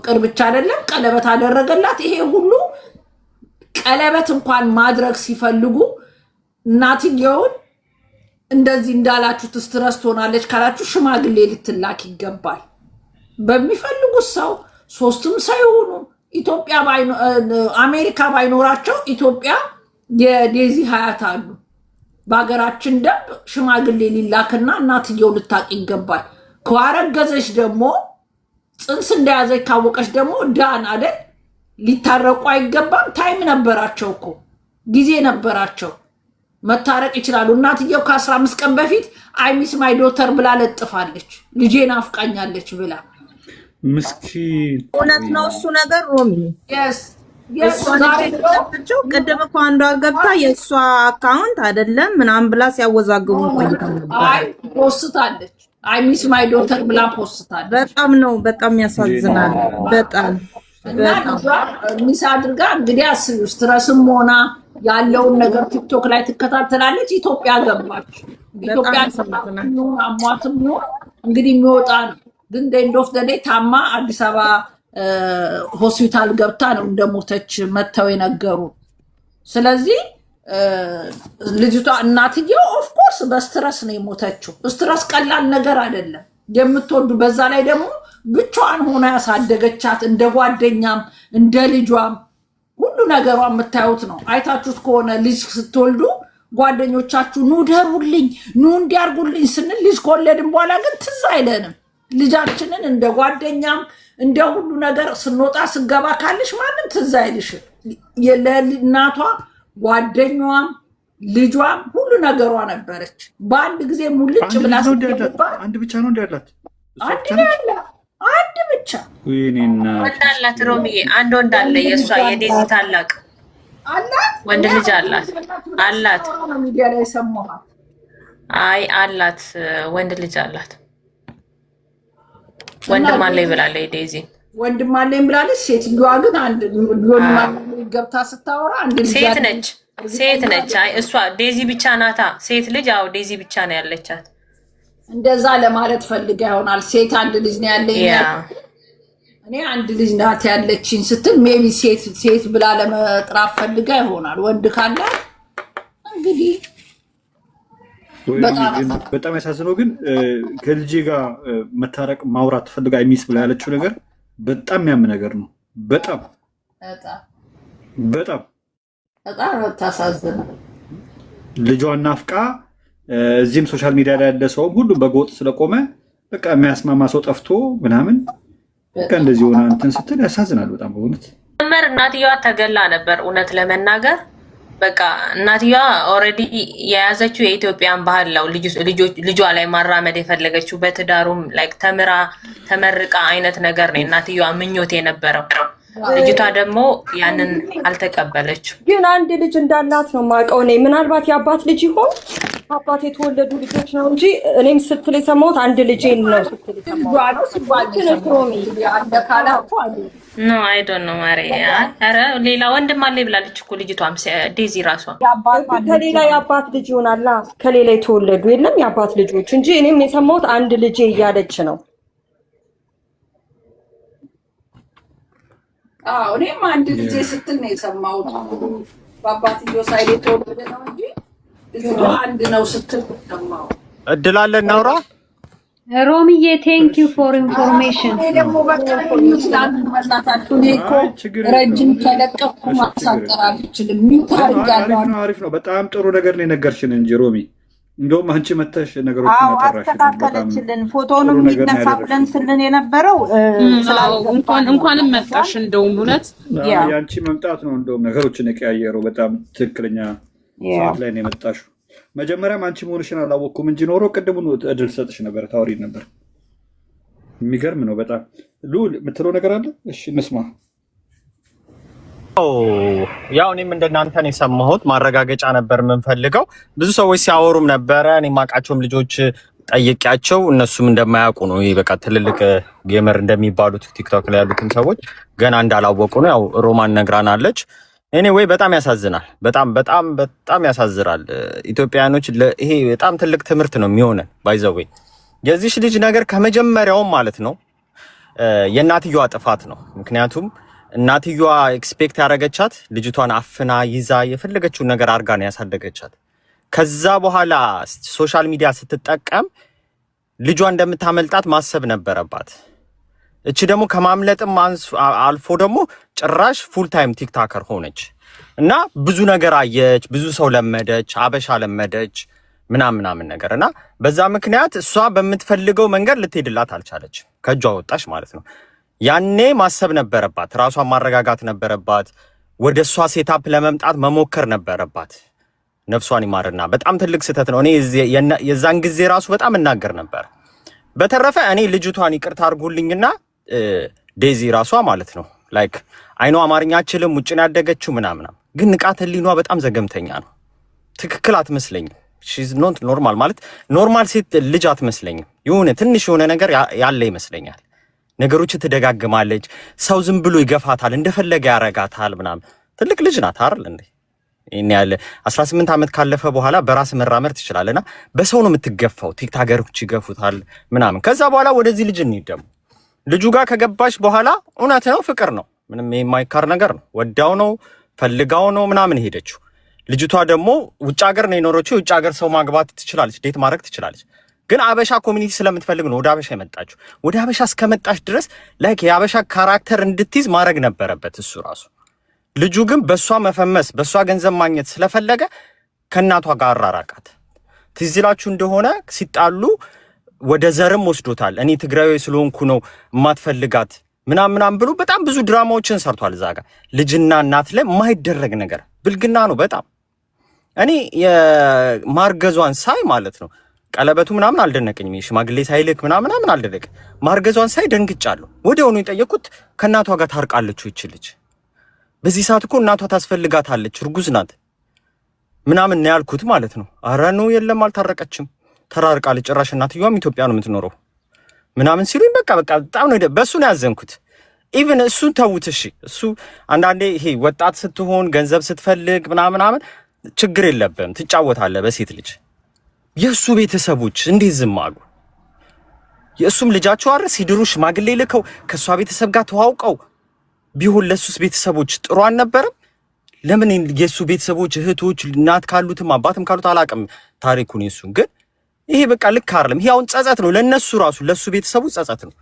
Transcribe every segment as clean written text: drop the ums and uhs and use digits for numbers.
ፍቅር ብቻ አይደለም ቀለበት አደረገላት። ይሄ ሁሉ ቀለበት እንኳን ማድረግ ሲፈልጉ እናትየውን እንደዚህ እንዳላችሁት ስትረስ ትሆናለች ካላችሁ ሽማግሌ ልትላክ ይገባል። በሚፈልጉት ሰው ሶስትም ሰው ይሁኑ ኢትዮጵያ አሜሪካ ባይኖራቸው ኢትዮጵያ የዴዚ ሀያት አሉ። በሀገራችን ደንብ ሽማግሌ ሊላክና እናትየው ልታቅ ይገባል። ከዋረገዘች ደግሞ ጽንስ እንደያዘች ካወቀች ደግሞ ዳን አይደል ሊታረቁ አይገባም። ታይም ነበራቸው እኮ ጊዜ ነበራቸው፣ መታረቅ ይችላሉ። እናትየው ከ15 ቀን በፊት አይ ሚስ ማይ ዶተር ብላ ለጥፋለች፣ ልጄን አፍቃኛለች ብላ። ምስኪን እውነት ነው እሱ ነገር ሮሚ። ቅድም እኮ አንዷ ገብታ የእሷ አካውንት አይደለም ምናምን ብላ ሲያወዛግቡ ቆይተው ነበር። ፖስታለች፣ አይ ሚስ ማይ ዶተር ብላ ፖስታለች። በጣም ነው በጣም ያሳዝናል። በጣም እና ሚስ አድርጋ እንግዲህ አስቢ፣ ስትረስም ሆና ያለውን ነገር ቲክቶክ ላይ ትከታተላለች። ኢትዮጵያ ገባች። ኢትዮጵያ አሟትም ነው እንግዲህ የሚወጣ ነው። ግን ኤንድ ኦፍ ዘ ዴይ ታማ አዲስ አበባ ሆስፒታል ገብታ ነው እንደሞተች መተው የነገሩ። ስለዚህ ልጅቷ እናትየው ኦፍኮርስ በስትረስ ነው የሞተችው። ስትረስ ቀላል ነገር አይደለም የምትወዱ። በዛ ላይ ደግሞ ብቻዋን ሆና ያሳደገቻት እንደ ጓደኛም እንደ ልጇም ሁሉ ነገሯ የምታዩት ነው። አይታችሁት ከሆነ ልጅ ስትወልዱ ጓደኞቻችሁ ኑ ደሩልኝ ኑ እንዲያርጉልኝ ስንል ልጅ ከወለድን በኋላ ግን ትዝ አይለንም። ልጃችንን እንደ ጓደኛም እንደ ሁሉ ነገር ስንወጣ ስገባ ካለሽ ማንም ትዝ አይልሽም። ለእናቷ ጓደኛዋም ልጇም ሁሉ ነገሯ ነበረች። በአንድ ጊዜ ሙልጭ ብላ አንድ ብቻ ነው እንዲያላት አንድ ብቻ ወንዳላት ሮሚዬ፣ አንድ ወንድ አለ። የእሷ የዴዚ ታላቅ አላት ወንድ ልጅ አላት። ሚዲያ ላይ ሰማኋት። አይ አላት፣ ወንድ ልጅ አላት። ወንድም አለኝ ብላለች ዴዚ። ወንድም አለኝ ብላለች። ሴትዮዋ ግን አንድ ገብታ ስታወራ አንድ ልጅ ሴት ነች። አይ እሷ ዴዚ ብቻ ናታ ሴት ልጅ። አዎ ዴዚ ብቻ ነው ያለቻት። እንደዛ ለማለት ፈልጋ ይሆናል። ሴት አንድ ልጅ ነው ያለኝ፣ እኔ አንድ ልጅ ናት ያለችኝ ስትል ሜቢ ሴት ብላ ለመጥራት ፈልጋ ይሆናል። ወንድ ካለ እንግዲህ በጣም ያሳዝነው ግን ከልጄ ጋር መታረቅ ማውራት ፈልጋ ሚስ ብላ ያለችው ነገር በጣም ያም ነገር ነው። በጣም በጣም ታሳዝናል። ልጇን ናፍቃ እዚህም ሶሻል ሚዲያ ላይ ያለ ሰውም ሁሉም በጎጥ ስለቆመ በቃ የሚያስማማ ሰው ጠፍቶ ምናምን በቃ እንደዚህ ሆነ እንትን ስትል ያሳዝናል በጣም በእውነት። እናትየዋ ተገላ ነበር እውነት ለመናገር በቃ እናትየዋ ኦልሬዲ የያዘችው የኢትዮጵያን ባህል ነው ልጇ ላይ ማራመድ የፈለገችው። በትዳሩም ላይክ ተመርቃ አይነት ነገር ነው እናትየዋ ምኞት የነበረው። ልጅቷ ደግሞ ያንን አልተቀበለችው። ግን አንድ ልጅ እንዳላት ነው የማውቀው እኔ። ምናልባት የአባት ልጅ ይሆን አባት የተወለዱ ልጆች ነው እንጂ እኔም ስትል የሰማሁት አንድ ልጅ ነው ስትል ኖ አይ ዶንት ኖ ማሪ። ኧረ ሌላ ወንድም አለ ብላለች እኮ ልጅቷም ዴዚ ራሷ። ከሌላ የአባት ልጅ ይሆናላ ከሌላ የተወለዱ የለም የአባት ልጆች እንጂ እኔም የሰማሁት አንድ ልጅ እያለች ነው። እኔም አንድ ልጅ ስትል ነው የሰማሁት። በአባትየው ሳይድ የተወለደ ነው እንጂ ልጅቷ አንድ ነው ስትል ሰማሁ። እድል አለ እናውራ። ሮሚዬ ቴንክ ዩ ፎር ኢንፎርሜሽን። ደግሞ በቃ መናታችሁ እኔ እኮ ረጅም ከለቀኩ ማሳጠር አልችልም። አሪፍ ነው። በጣም ጥሩ ነገር ነው የነገርሽን እንጂ ሮሚ፣ እንደውም አንቺ መተሽ ነገሮችን አስተካከለችልን። ፎቶውንም ይነሳ ብለን ስልን የነበረው እንኳንም መጣሽ። እንደውም እውነት የአንቺ መምጣት ነው እንደውም ነገሮችን የቀያየረው። በጣም ትክክለኛ ሰዓት ላይ ነው የመጣሽው። መጀመሪያም አንቺ መሆንሽን አላወቅኩም እንጂ ኖሮ ቅድሙን እድል ሰጥሽ ነበር፣ ታወሪ ነበር። የሚገርም ነው በጣም። ሉል የምትለው ነገር አለ? እሺ እንስማ። ያው እኔም እንደናንተ ነው የሰማሁት። ማረጋገጫ ነበር የምንፈልገው። ብዙ ሰዎች ሲያወሩም ነበረ። እኔ የማውቃቸውም ልጆች ጠይቄያቸው እነሱም እንደማያውቁ ነው። ይሄ በቃ ትልልቅ ጌመር እንደሚባሉት ቲክቶክ ላይ ያሉትን ሰዎች ገና እንዳላወቁ ነው። ያው ሮማን ነግራናለች። ኤኒዌይ በጣም ያሳዝናል። በጣም በጣም በጣም ያሳዝናል። ኢትዮጵያኖች ይሄ በጣም ትልቅ ትምህርት ነው የሚሆነን። ባይዘዌ የዚህ ልጅ ነገር ከመጀመሪያውም ማለት ነው የእናትየዋ ጥፋት ነው። ምክንያቱም እናትየዋ ኤክስፔክት ያደረገቻት ልጅቷን አፍና ይዛ የፈለገችውን ነገር አድርጋ ነው ያሳደገቻት። ከዛ በኋላ ሶሻል ሚዲያ ስትጠቀም ልጇ እንደምታመልጣት ማሰብ ነበረባት። እቺ ደግሞ ከማምለጥም አልፎ ደግሞ ጭራሽ ፉል ታይም ቲክታከር ሆነች እና ብዙ ነገር አየች፣ ብዙ ሰው ለመደች፣ አበሻ ለመደች ምናምን ነገር እና በዛ ምክንያት እሷ በምትፈልገው መንገድ ልትሄድላት አልቻለች። ከእጇ ወጣች ማለት ነው። ያኔ ማሰብ ነበረባት፣ ራሷን ማረጋጋት ነበረባት። ወደ እሷ ሴታፕ ለመምጣት መሞከር ነበረባት። ነፍሷን ይማርና በጣም ትልቅ ስህተት ነው። እኔ የዛን ጊዜ ራሱ በጣም እናገር ነበር። በተረፈ እኔ ልጅቷን ይቅርታ አድርጉልኝና ዴዚ ራሷ ማለት ነው ላይክ አይኗ አማርኛ አችልም ውጭ ነው ያደገችው ምናምን፣ ግን ንቃተ ህሊኗ በጣም ዘገምተኛ ነው። ትክክል አትመስለኝም። ሺዝ ኖት ኖርማል ማለት ኖርማል ሴት ልጅ አትመስለኝም። የሆነ ትንሽ የሆነ ነገር ያለ ይመስለኛል። ነገሮች ትደጋግማለች። ሰው ዝም ብሎ ይገፋታል፣ እንደፈለገ ያረጋታል ምናምን። ትልቅ ልጅ ናት አይደል እንዴ? እኔ ያለ 18 ዓመት ካለፈ በኋላ በራስ መራመር ትችላለና በሰው ነው የምትገፋው። ቲክታከሮች ይገፉታል ምናምን። ከዛ በኋላ ወደዚህ ልጅ እንይደም ልጁ ጋር ከገባሽ በኋላ እውነት ነው ፍቅር ነው፣ ምንም የማይካር ነገር ነው። ወዳው ነው ፈልጋው ነው ምናምን ሄደችው። ልጅቷ ደግሞ ውጭ ሀገር ነው የኖረችው። ውጭ ሀገር ሰው ማግባት ትችላለች፣ ዴት ማድረግ ትችላለች። ግን አበሻ ኮሚኒቲ ስለምትፈልግ ነው ወደ አበሻ የመጣችው። ወደ አበሻ እስከመጣች ድረስ ላይክ የአበሻ ካራክተር እንድትይዝ ማድረግ ነበረበት እሱ ራሱ። ልጁ ግን በሷ መፈመስ በሷ ገንዘብ ማግኘት ስለፈለገ ከእናቷ ጋር አራራቃት። ትዝ ይላችሁ እንደሆነ ሲጣሉ ወደ ዘርም ወስዶታል። እኔ ትግራዊ ስለሆንኩ ነው የማትፈልጋት ምናምን ብሎ በጣም ብዙ ድራማዎችን ሰርቷል። እዛ ጋር ልጅና እናት ላይ የማይደረግ ነገር ብልግና ነው በጣም። እኔ የማርገዟን ሳይ ማለት ነው ቀለበቱ ምናምን አልደነቀኝም። ሽማግሌ ሳይልክ ምናምን አልደነቀኝ። ማርገዟን ሳይ ደንግጫለሁ። ወዲያውኑ የጠየቁት ከእናቷ ጋር ታርቃለች ይች ልጅ? በዚህ ሰዓት እኮ እናቷ ታስፈልጋታለች፣ እርጉዝ ናት ምናምን ነው ያልኩት ማለት ነው። ኧረ ነው የለም አልታረቀችም፣ ተራርቃለች። ጭራሽ እናትየዋም ኢትዮጵያ ነው የምትኖረው ምናምን ሲሉኝ በቃ በጣም ነው በእሱ ነው ያዘንኩት። ኢቭን እሱን ተውት እሺ። እሱ አንዳንዴ ይሄ ወጣት ስትሆን ገንዘብ ስትፈልግ ምናምን ችግር የለብም ትጫወታለህ በሴት ልጅ። የእሱ ቤተሰቦች እንዴት ዝም አሉ? የእሱም ልጃቸው አረ ሲድሩ ሽማግሌ ልከው ከእሷ ቤተሰብ ጋር ተዋውቀው ቢሆን ለሱስ ቤተሰቦች ጥሩ አልነበረም? ለምን የሱ ቤተሰቦች እህቶች እናት ካሉትም አባትም ካሉት አላውቅም ታሪኩን የሱን። ግን ይሄ በቃ ልክ አይደለም። ይሄ አሁን ጸጸት ነው ለነሱ ራሱ ለሱ ቤተሰቦች ጸጸት ነው፣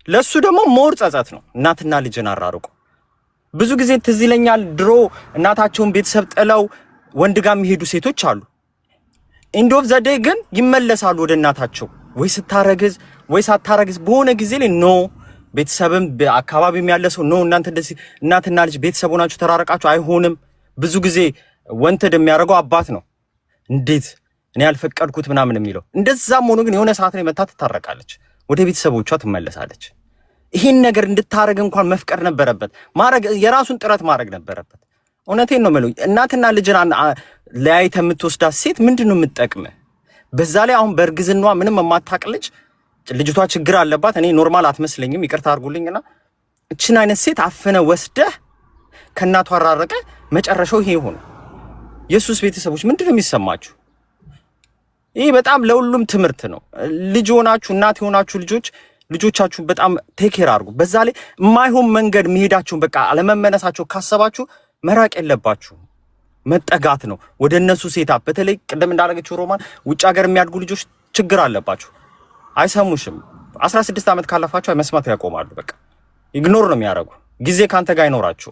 ለሱ ደግሞ ሞር ጸጸት ነው። እናትና ልጅን አራርቁ። ብዙ ጊዜ ትዝ ይለኛል ድሮ እናታቸውን ቤተሰብ ጥለው ወንድ ጋር የሚሄዱ ሴቶች አሉ። ኢንድ ኦፍ ዘ ዴይ ግን ይመለሳሉ ወደ እናታቸው ወይ ስታረግዝ ወይ ሳታረግዝ በሆነ ጊዜ ላይ ኖ ቤተሰብም በአካባቢም ያለ ሰው ኖ እናንተ እንደዚህ እናትና ልጅ ቤተሰብ ሆናችሁ ተራረቃችሁ አይሆንም። ብዙ ጊዜ ወንተድ የሚያደርገው አባት ነው። እንዴት እኔ ያልፈቀድኩት ምናምን የሚለው እንደዛም ሆኖ ግን የሆነ ሰዓት ላይ መታ ትታረቃለች፣ ወደ ቤተሰቦቿ ትመለሳለች። ይሄን ነገር እንድታረግ እንኳን መፍቀድ ነበረበት፣ ማረግ የራሱን ጥረት ማድረግ ነበረበት። እውነቴን ነው የምለው። እናትና ልጅን ለያይተ የምትወስዳት ሴት ምንድነው የምትጠቅምህ? በዛ ላይ አሁን በእርግዝናዋ ምንም የማታውቅ ልጅ ልጅቷ ችግር አለባት። እኔ ኖርማል አትመስለኝም፣ ይቅርታ አድርጉልኝና እችን አይነት ሴት አፍነ ወስደህ ከእናቷ አራረቀ። መጨረሻው ይሄ ሆነ። የሱስ ቤተሰቦች ምንድነው የሚሰማችሁ? ይሄ በጣም ለሁሉም ትምህርት ነው። ልጅ ሆናችሁ እናት የሆናችሁ ልጆቻችሁ በጣም ቴክ ኬር አድርጉ። በዛ ላይ የማይሆን መንገድ መሄዳችሁን በቃ አለመመነሳቸው ካሰባችሁ መራቅ የለባችሁ፣ መጠጋት ነው ወደ እነሱ ሴታፕ። በተለይ ቅድም እንዳደረገችው ሮማን ውጭ ሀገር የሚያድጉ ልጆች ችግር አለባችሁ፣ አይሰሙሽም። 16 ዓመት ካለፋቸው መስማት ያቆማሉ። በቃ ኢግኖር ነው የሚያደርጉ። ጊዜ ካንተ ጋር አይኖራችሁ።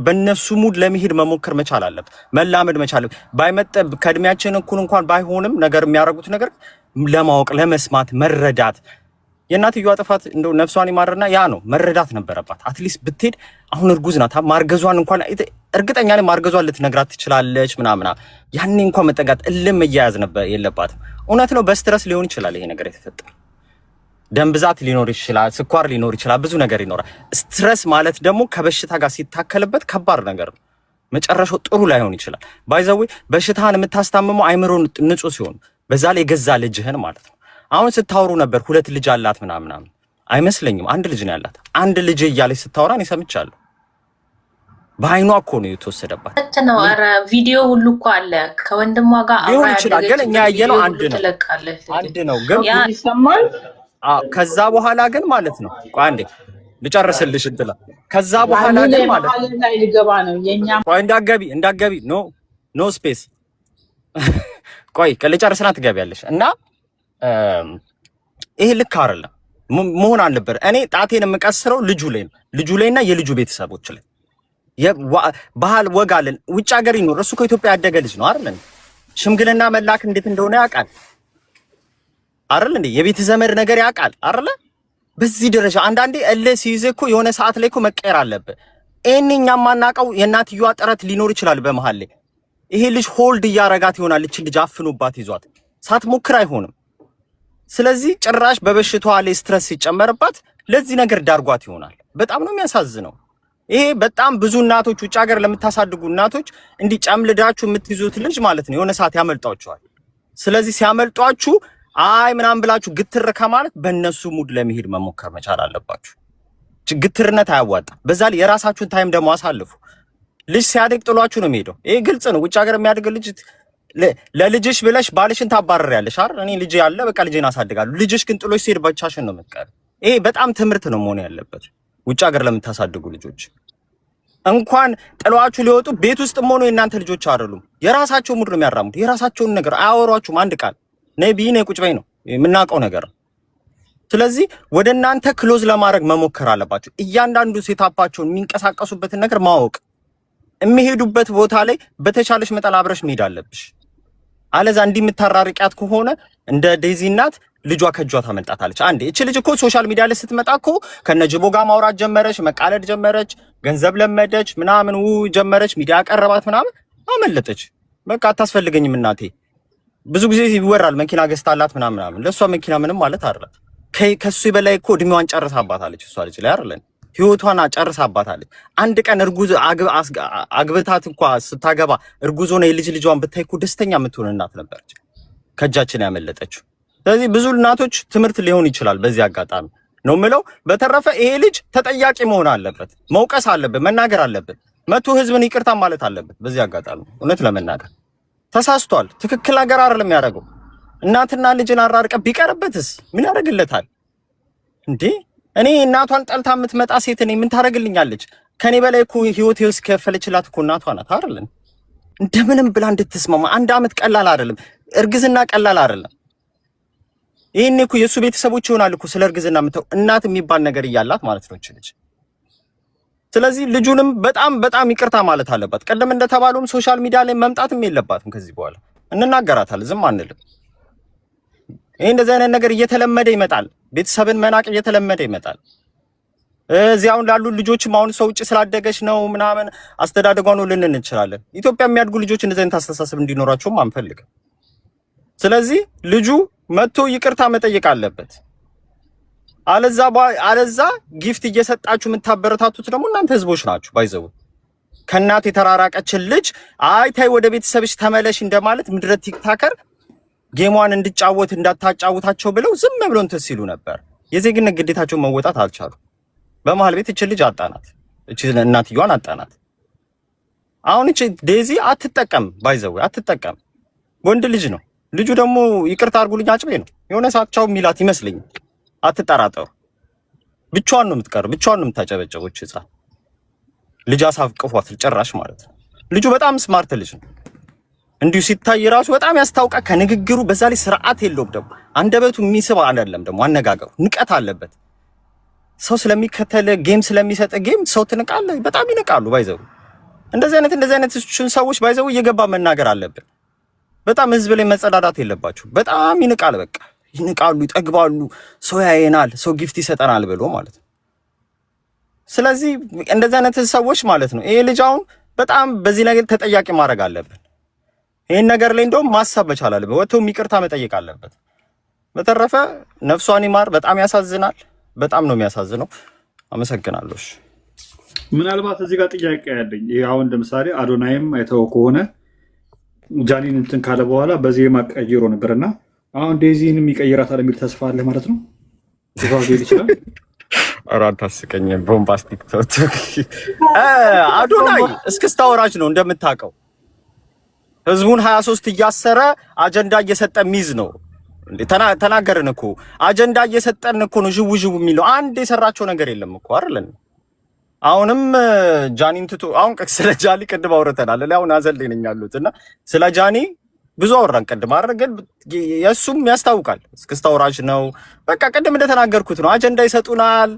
በነሱ ሙድ ለመሄድ መሞከር መቻል አለበት፣ መላመድ መቻል ባይመጣ ከእድሜያችን እኩል እንኳን ባይሆንም ነገር የሚያደርጉት ነገር ለማወቅ ለመስማት መረዳት። የእናትየዋ ጥፋት እንደው ነፍሷን ይማርና ያ ነው መረዳት ነበረባት። አትሊስት ብትሄድ አሁን እርጉዝ ናት፣ ማርገዟን እንኳን እርግጠኛ ነኝ ማርገዟን ልትነግራት ትችላለች ምናምና። ያኔ እንኳን መጠጋት እልም መያያዝ ነበር የለባትም። እውነት ነው በስትረስ ሊሆን ይችላል ይሄ ነገር የተፈጠረ። ደም ብዛት ሊኖር ይችላል፣ ስኳር ሊኖር ይችላል፣ ብዙ ነገር ይኖራል። ስትረስ ማለት ደግሞ ከበሽታ ጋር ሲታከልበት ከባድ ነገር ነው። መጨረሻው ጥሩ ላይሆን ይችላል። ባይዘዌ በሽታህን የምታስታምመው አይምሮ ንጹህ ሲሆን፣ በዛ ላይ የገዛ ልጅህን ማለት ነው። አሁን ስታወሩ ነበር 2 ልጅ አላት ምናምን። አይመስለኝም፣ 1 ልጅ ነው ያላት። 1 ልጅ እያለች ስታወራ እኔ ሰምቻለሁ። በአይኗ እኮ ነው የተወሰደባት ነው። ኧረ ቪዲዮ ሁሉ እኮ አለ ከወንድሟ ጋር ሊሆን ይችላል። ግን እኛ ያየነው አንድ ነው ግን ይሰማል። ከዛ በኋላ ግን ማለት ነው ቆይ አንዴ ልጨርስልሽ እንትላ ከዛ በኋላ ግን ማለት ነው ላይ ሊገባ ነው የኛ ቆይ እንዳገቢ ኖ ስፔስ ቆይ ልጨርስና ትገቢያለሽ እና ይሄ ልክ አይደለም መሆን አልነበር። እኔ ጣቴን የምቀስረው ልጁ ላይና የልጁ ቤተሰቦች ላይ ባህል ወግ አለን። ውጭ ሀገር ይኖር እሱ ከኢትዮጵያ ያደገ ልጅ ነው አይደል? ሽምግልና መላክ እንዴት እንደሆነ ያውቃል አይደል እንዴ? የቤት ዘመድ ነገር ያውቃል አይደል? በዚህ ደረጃ አንዳንዴ ሲይዝ እኮ የሆነ ሰዓት ላይ እኮ መቀየር አለበት። እኛም የማናውቀው የእናትየዋ ጥረት ሊኖር ይችላል በመሃል ላይ። ይሄ ልጅ ሆልድ እያረጋት ይሆናል። እቺ ልጅ አፍኖባት ይዟት ሳትሞክር አይሆንም። ስለዚህ ጭራሽ በበሽታዋ ላይ ስትረስ ሲጨመርባት ለዚህ ነገር ዳርጓት ይሆናል። በጣም ነው የሚያሳዝነው። ይሄ በጣም ብዙ እናቶች ውጭ ሀገር ለምታሳድጉ እናቶች እንዲህ ጨምልዳችሁ የምትይዙት ልጅ ማለት ነው የሆነ ሰዓት ያመልጧቸዋል። ስለዚህ ሲያመልጧችሁ አይ ምናምን ብላችሁ ግትር ከማለት በእነሱ ሙድ ለመሄድ መሞከር መቻል አለባችሁ። ግትርነት አያዋጣም። በዛ ላይ የራሳችሁን ታይም ደግሞ አሳልፉ። ልጅ ሲያድግ ጥሏችሁ ነው የሚሄደው። ይሄ ግልጽ ነው። ውጭ ሀገር የሚያድግ ልጅ ለልጅሽ ብለሽ ባልሽን ታባረሪያለሽ አይደል? እኔ ልጅ ያለ በቃ ልጄን አሳድጋለሁ። ልጅሽ ግን ጥሎሽ ሲሄድ ብቻሽን ነው የምትቀር። ይሄ በጣም ትምህርት ነው መሆን ያለበት ውጭ ሀገር ለምታሳድጉ ልጆች። እንኳን ጥሏችሁ ሊወጡ ቤት ውስጥ ሆኖ የእናንተ ልጆች አይደሉም። የራሳቸው ሙድ ነው የሚያራሙት። የራሳቸውን ነገር አያወሯችሁም። አንድ ቃል ነይ ቢይ ነይ ቁጭ በይ ነው የምናውቀው ነገር። ስለዚህ ወደ እናንተ ክሎዝ ለማድረግ መሞከር አለባችሁ። እያንዳንዱ ሴታፓቸውን የሚንቀሳቀሱበትን ነገር ማወቅ፣ የሚሄዱበት ቦታ ላይ በተቻለሽ መጠን አብረሽ መሄድ አለብሽ። አለዛ እንዲህ የምታራርቂያት ከሆነ እንደ ዴዚ እናት ልጇ ከጇ ታመልጣታለች። አንዴ እቺ ልጅ እኮ ሶሻል ሚዲያ ላይ ስትመጣ እኮ ከነጅቦ ጋር ማውራት ጀመረች፣ መቃለድ ጀመረች፣ ገንዘብ ለመደች ምናምን ጀመረች፣ ሚዲያ ቀረባት ምናምን፣ አመለጠች። በቃ አታስፈልገኝም እናቴ። ብዙ ጊዜ ይወራል መኪና ገዝታላት ምናምን። ለሷ መኪና ምንም ማለት አይደለም። ከሱ በላይ እኮ እድሜዋን ጨርሳባታለች እሷ ልጅ ላይ አይደለም፣ ህይወቷን ጨርሳባታለች። አንድ ቀን እርጉዝ አግብታት እንኳን ስታገባ እርጉዝ ሆነ የልጅ ልጇን ብታይ እኮ ደስተኛ የምትሆን እናት ነበረች ከእጃችን ያመለጠችው። ስለዚህ ብዙ እናቶች ትምህርት ሊሆን ይችላል በዚህ አጋጣሚ ነው የምለው። በተረፈ ይሄ ልጅ ተጠያቂ መሆን አለበት፣ መውቀስ አለበት፣ መናገር አለበት፣ መቶ ህዝብን ይቅርታ ማለት አለበት። በዚህ አጋጣሚ እውነት ለመናገር ተሳስቷል፣ ትክክል ነገር አይደለም ያደረገው። እናትና ልጅን አራርቀ ቢቀርበትስ ምን ያደርግለታል እንዴ? እኔ እናቷን ጠልታ የምትመጣ ሴት እኔ ምን ታደርግልኛለች? ከኔ በላይ እኮ ህይወት ውስጥ ከፈለችላት እኮ እናቷ ናት አይደል? እንደምንም ብላ እንድትስማማ። አንድ አመት ቀላል አይደለም፣ እርግዝና ቀላል አይደለም። ይሄኔ እኮ የሱ ቤተሰቦች ይሆናል እኮ ስለ እርግዝና የምተው እናት የሚባል ነገር እያላት ማለት ነው ልጅ። ስለዚህ ልጁንም በጣም ይቅርታ ማለት አለባት። ቀደም እንደተባለውም ሶሻል ሚዲያ ላይ መምጣትም የለባትም ከዚህ በኋላ። እንናገራታለን፣ ዝም አንልም። ይሄ እንደዚህ አይነት ነገር እየተለመደ ይመጣል። ቤተሰብን መናቅ እየተለመደ ይመጣል። እዚያውን ላሉ ልጆችም አሁን ሰው ውጭ ስላደገች ነው ምናምን አስተዳደጓ ነው ልንን እንችላለን። ኢትዮጵያ የሚያድጉ ልጆች እንደዚህ አይነት አስተሳሰብ እንዲኖራቸውም አንፈልግም። ስለዚህ ልጁ መጥቶ ይቅርታ መጠየቅ አለበት። አለዛ ጊፍት እየሰጣችሁ የምታበረታቱት ደግሞ እናንተ ህዝቦች ናችሁ። ባይዘው ከእናት የተራራቀችን ልጅ አይ ታይ ወደ ቤተሰብሽ ተመለሽ እንደማለት ምድረ ቲክታከር ጌሟን እንድጫወት እንዳታጫውታቸው ብለው ዝም ብለው እንትን ሲሉ ነበር። የዜግነት ግዴታቸውን መወጣት አልቻሉ። በመሀል ቤት እቺ ልጅ አጣናት፣ እቺ እናትየዋን አጣናት። አሁን እቺ ዴዚ አትጠቀም፣ ባይዘው አትጠቀም። ወንድ ልጅ ነው ልጁ ደግሞ ይቅርታ አድርጉልኝ አጭቤ ነው የሆነ ሳቻው ሚላት ይመስልኝ። አትጠራጠሩ። ብቻዋን ነው የምትቀር፣ ብቻዋን ነው የምታጨበጨበው። እቺ ህፃን ልጅ አሳቅፏት ጭራሽ ማለት ነው። ልጁ በጣም ስማርት ልጅ ነው። እንዲሁ ሲታይ ራሱ በጣም ያስታውቃል ከንግግሩ። በዛ ላይ ስርዓት የለውም ደግሞ አንደበቱ የሚስብ አይደለም ደግሞ አነጋገሩ ንቀት አለበት። ሰው ስለሚከተል ጌም ስለሚሰጥ ጌም ሰው ትንቃለህ። በጣም ይንቃሉ። ባይዘው እንደዚህ አይነት ሰዎች ባይዘው እየገባ መናገር አለብን። በጣም ህዝብ ላይ መጸዳዳት የለባችሁ። በጣም ይንቃል። በቃ ይንቃሉ፣ ይጠግባሉ። ሰው ያየናል፣ ሰው ጊፍት ይሰጠናል ብሎ ማለት ነው። ስለዚህ እንደዚህ አይነት ሰዎች ማለት ነው ይሄ ልጅ አሁን በጣም በዚህ ነገር ተጠያቂ ማድረግ አለብን። ይሄን ነገር ላይ እንደውም ማሰብ መቻል አለበት። ወጥቶ ይቅርታ መጠየቅ አለበት። በተረፈ ነፍሷን ይማር። በጣም ያሳዝናል። በጣም ነው የሚያሳዝነው። አመሰግናለሁ። ምናልባት እዚህ ጋር ጥያቄ ያለኝ ይሄ አሁን ለምሳሌ አዶናይም አይተው ከሆነ ጃኒን እንትን ካለ በኋላ በዜማ ቀይሮ ነበርና አሁን ዴዚንም ይቀይራታል የሚል ተስፋ አለ ማለት ነው። ይችላል። አራት አስቀኝ ቦምባስቲክ አዶናይ እስክስታ ወራጅ ነው እንደምታውቀው። ህዝቡን 23 እያሰረ አጀንዳ እየሰጠ ሚዝ ነው። ተናገርን እኮ አጀንዳ እየሰጠን እኮ ነው ዥው የሚለው አንድ የሰራቸው ነገር የለም እኮ አይደል? አሁንም ጃኒን ትቶ አሁን ስለ ጃኒ ቅድም አውርተናል። አሁን አዘልኝ ነኝ ያሉት እና ስለ ጃኒ ብዙ አወራን ቅድም አይደል? ግን የሱም ያስታውቃል እስክስታውራጅ ነው። በቃ ቅድም እንደተናገርኩት ነው። አጀንዳ ይሰጡናል፣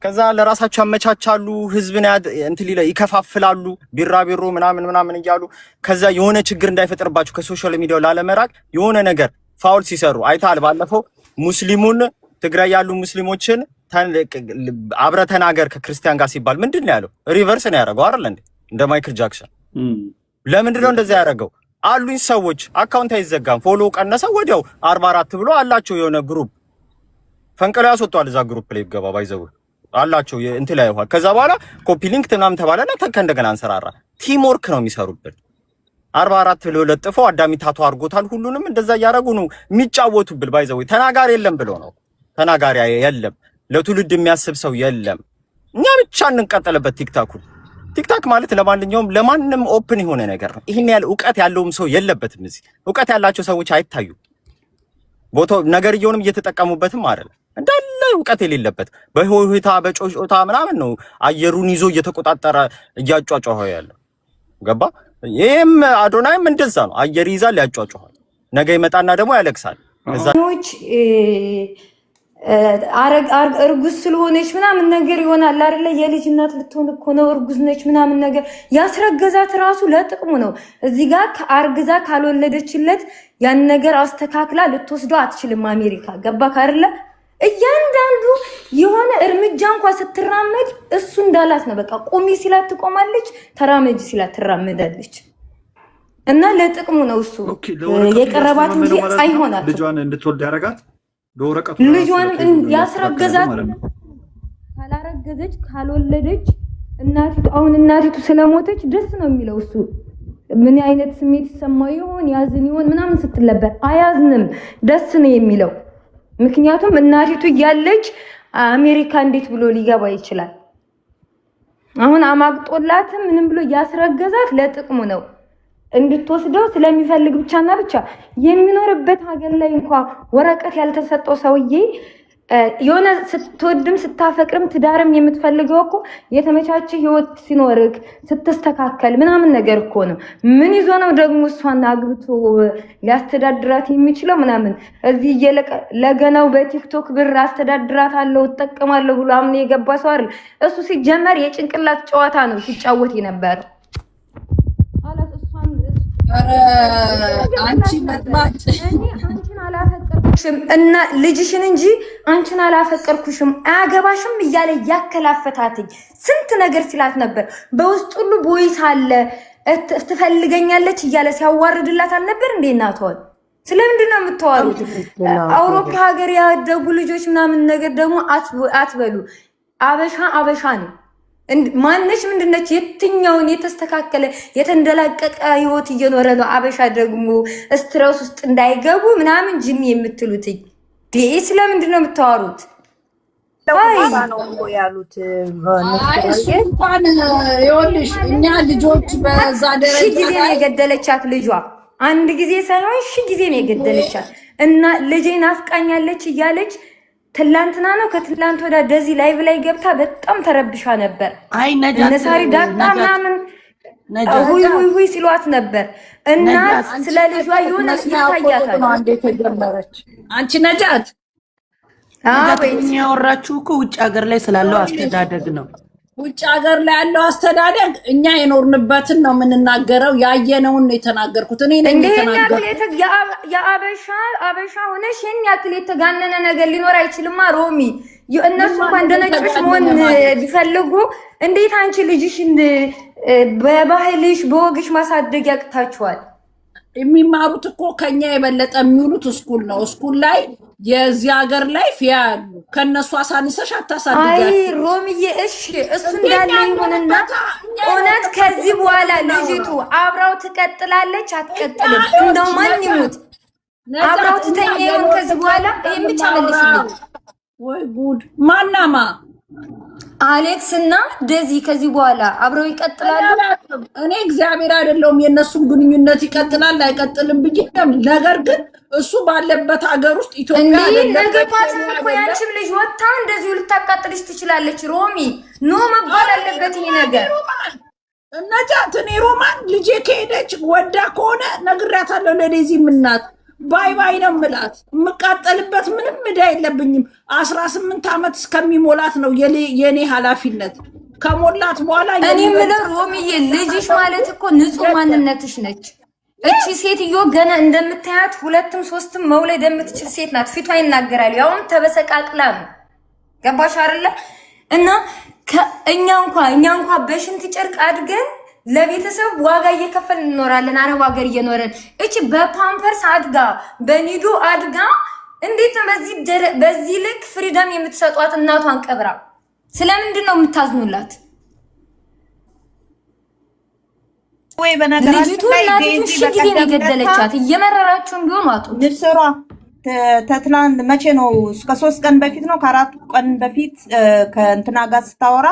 ከዛ ለራሳቸው ያመቻቻሉ፣ ህዝብን እንትን ይከፋፍላሉ፣ ቢራቢሮ ምናምን እያሉ ከዛ የሆነ ችግር እንዳይፈጠርባቸው ከሶሻል ሚዲያው ላለመራቅ የሆነ ነገር ፋውል ሲሰሩ አይታል። ባለፈው ሙስሊሙን ትግራይ ያሉ ሙስሊሞችን አብረ ተናገር ከክርስቲያን ጋር ሲባል ምንድን ነው ያለው? ሪቨርስ ነው ያደረገው አይደል እንዴ? እንደ ማይክል ጃክሰን። ለምንድን ነው እንደዛ ያደረገው? አሉኝ ሰዎች አካውንት አይዘጋም፣ ፎሎ ቀነሰ፣ ወዲያው 44 ብሎ አላቸው የሆነ ግሩፕ ፈንቅለው ያስወጣል። እዛ ግሩፕ ላይ ገባ ባይዘው አላቸው እንት ላይ ይኋል። ከዛ በኋላ ኮፒ ሊንክ ምናምን ተባለና እንደገና አንሰራራ። ቲም ወርክ ነው የሚሰሩበት። 44 ብሎ ለጥፈው አዳሚ ታቶ አድርጎታል። ሁሉንም እንደዛ እያደረጉ ነው የሚጫወቱብል። ባይዘው ተናጋሪ የለም ብሎ ነው። ተናጋሪ የለም፣ ለትውልድ የሚያስብ ሰው የለም። እኛ ብቻ እንቀጠልበት ቲክታክ ማለት ለማንም ኦፕን የሆነ ነገር ነው። ይሄን ያህል ዕውቀት ያለውም ሰው የለበትም። እዚህ ዕውቀት ያላቸው ሰዎች አይታዩ። ቦታው ነገርየውንም እየተጠቀሙበትም አይደለም። እንዳለ ዕውቀት የሌለበት በሆይታ በጮጮታ ምናምን ነው አየሩን ይዞ እየተቆጣጠረ እያጫጫኸው ያለው። ገባ? ይሄም አዶናይም እንደዛ ነው። አየር ይዛል፣ ያጫጫሃል። ነገ ይመጣና ደግሞ ያለቅሳል። እዛዎች እርጉዝ ስለሆነች ምናምን ነገር ይሆናል አይደለ? የልጅ እናት ልትሆን እኮ ነው፣ እርጉዝ ነች ምናምን ነገር ያስረገዛት ራሱ ለጥቅሙ ነው። እዚህ ጋር አርግዛ ካልወለደችለት ያን ነገር አስተካክላ ልትወስደው አትችልም አሜሪካ። ገባክ አይደለ? እያንዳንዱ የሆነ እርምጃ እንኳን ስትራመድ እሱ እንዳላት ነው። በቃ ቁሚ ሲላት ትቆማለች፣ ተራመጂ ሲላት ትራመዳለች። እና ለጥቅሙ ነው እሱ የቀረባት እንጂ አይሆናል። ልጇን እንድትወልድ ያረጋት በወረቀቱ ልጇን ያስረገዛት። ካላረገዘች ካልወለደች እናቲቱ ስለሞተች ደስ ነው የሚለው እሱ። ምን አይነት ስሜት ይሰማው ይሆን? ያዝን ይሆን ምናምን ስትለበር አያዝንም፣ ደስ ነው የሚለው። ምክንያቱም እናቲቱ እያለች አሜሪካ እንዴት ብሎ ሊገባ ይችላል? አሁን አማግጦላትም ምንም ብሎ ያስረገዛት ለጥቅሙ ነው። እንድትወስደው ስለሚፈልግ ብቻና ብቻ የሚኖርበት ሀገር ላይ እንኳን ወረቀት ያልተሰጠው ሰውዬ የሆነ ስትወድም ስታፈቅርም ትዳርም የምትፈልገው እኮ የተመቻቸ ህይወት ሲኖርክ ስትስተካከል ምናምን ነገር እኮ ነው። ምን ይዞ ነው ደግሞ እሷን አግብቶ ሊያስተዳድራት የሚችለው ምናምን? እዚህ ለገናው በቲክቶክ ብር አስተዳድራታለሁ እጠቀማለሁ ብሎ አምኖ የገባ ሰው አይደል እሱ። ሲጀመር የጭንቅላት ጨዋታ ነው ሲጫወት የነበረው። አንቺ መጥባጭ አንቺን አላፈቀርኩሽም እና ልጅሽን እንጂ አንቺን አላፈቀርኩሽም አያገባሽም እያለ ያከላፈታትኝ ስንት ነገር ሲላት ነበር። በውስጥ ሁሉ ቦይስ አለ ትፈልገኛለች እያለ ሲያዋርድላት አልነበር እንዴ? እናቷን ስለምንድን ነው የምታዋሩት? አውሮፓ ሀገር ያደጉ ልጆች ምናምን ነገር ደግሞ አትበሉ። አበሻ ነው። ማነሽ ምንድነች? የትኛውን የተስተካከለ የተንደላቀቀ ህይወት እየኖረ ነው? አበሻ ደግሞ ስትረስ ውስጥ እንዳይገቡ ምናምን ጅኒ የምትሉትኝ ስለምንድን ነው የምታወሩት? ያሉት እንኳን ይኸውልሽ እኛ ልጆች በዛ ደረጃ ጊዜ ነው የገደለቻት ልጇ። አንድ ጊዜ ሳይሆን ጊዜ ነው የገደለቻት እና ልጄ ናፍቃኛለች እያለች ትላንትና ነው ከትላንት ወዳ ደዚ ላይቭ ላይ ገብታ በጣም ተረብሻ ነበር። አይ ነሳሪ ዳጣ ምናምን ሁይ ሲሏት ነበር። እናት ስለ ልጇ የሆነ ይታያታል። እንዴት ተጀመረች? አንቺ ነጃት ያወራችሁ እኮ ውጭ ሀገር ላይ ስላለው አስተዳደግ ነው። ውጭ ሀገር ላይ ያለው አስተዳደግ እኛ የኖርንበትን ነው የምንናገረው። ያየነውን ነው የተናገርኩት። እኔ ነኝ የተናገርኩት። አበሻ ሆነሽ ይሄን ያክል የተጋነነ ነገር ሊኖር አይችልማ ሮሚ። እነሱ እንኳን እንደነጮች መሆን ቢፈልጉ እንዴት አንቺ ልጅሽን በባህልሽ በወግሽ ማሳደግ ያቅታችኋል? የሚማሩት እኮ ከኛ የበለጠ የሚውሉት ስኩል ነው። ስኩል ላይ የዚህ ሀገር ላይ ያሉ ከነሱ አሳንሰሽ አታሳድጋት። አይ ሮሚዬ እሺ እሱ እንዳለ ይሁንና እውነት ከዚህ በኋላ ልጅቱ አብራው ትቀጥላለች አትቀጥልም? እንደው ማን ይሙት አብራው ትተኛ ይሁን ከዚህ በኋላ ይሄን ብቻ መልሽልኝ። ወይ ጉድ! ማናማ አሌክስ እና ደዚ ከዚህ በኋላ አብረው ይቀጥላሉ? እኔ እግዚአብሔር አይደለሁም የእነሱን ግንኙነት ይቀጥላል አይቀጥልም ብዬ ነገር ግን እሱ ባለበት ሀገር ውስጥ ኢትዮጵያ ነገ ፓስም እኮ ያንቺም ልጅ ወጣ እንደዚሁ ልታቃጥልሽ ትችላለች። ሮሚ ኖ መባል አለበት ይሄ ነገር። እነጃት እኔ ሮማን ልጄ ከሄደች ወዳ ከሆነ ነግሬያታለሁ ለዴዚም እናት ባይ ባይ ነው የምላት። የምቃጠልበት ምንም ዕዳ የለብኝም። 18 ዓመት እስከሚሞላት ነው የኔ ኃላፊነት። ከሞላት በኋላ እኔ የምለው ሮሚዬ ልጅሽ ማለት እኮ ንጹህ ማንነትሽ ነች። እቺ ሴትዮ ገና እንደምታያት 2ም 3ም መውለድ የምትችል ሴት ናት። ፊቷ ይናገራል። ያውም ተበሰቃቅላ ነው። ገባሽ አይደለ? እና እኛ እንኳን በሽንት ጨርቅ አድገን ለቤተሰብ ዋጋ እየከፈልን እንኖራለን። አረብ ሀገር እየኖረን እቺ በፓምፐርስ አድጋ በኒዶ አድጋ እንዴት ነው በዚህ ልክ ፍሪደም የምትሰጧት? እናቷን ቀብራ ስለምንድን ነው የምታዝኑላት? ወይ በነገራችን ላይ ዴዚ ጊዜ ነው የገደለቻት። እየመረራችሁን ቢሆን ዋጡ ንስሯ ተትላንት መቼ ነው? እስከ 3 ቀን በፊት ነው ከ4 ቀን በፊት ከእንትና ጋር ስታወራ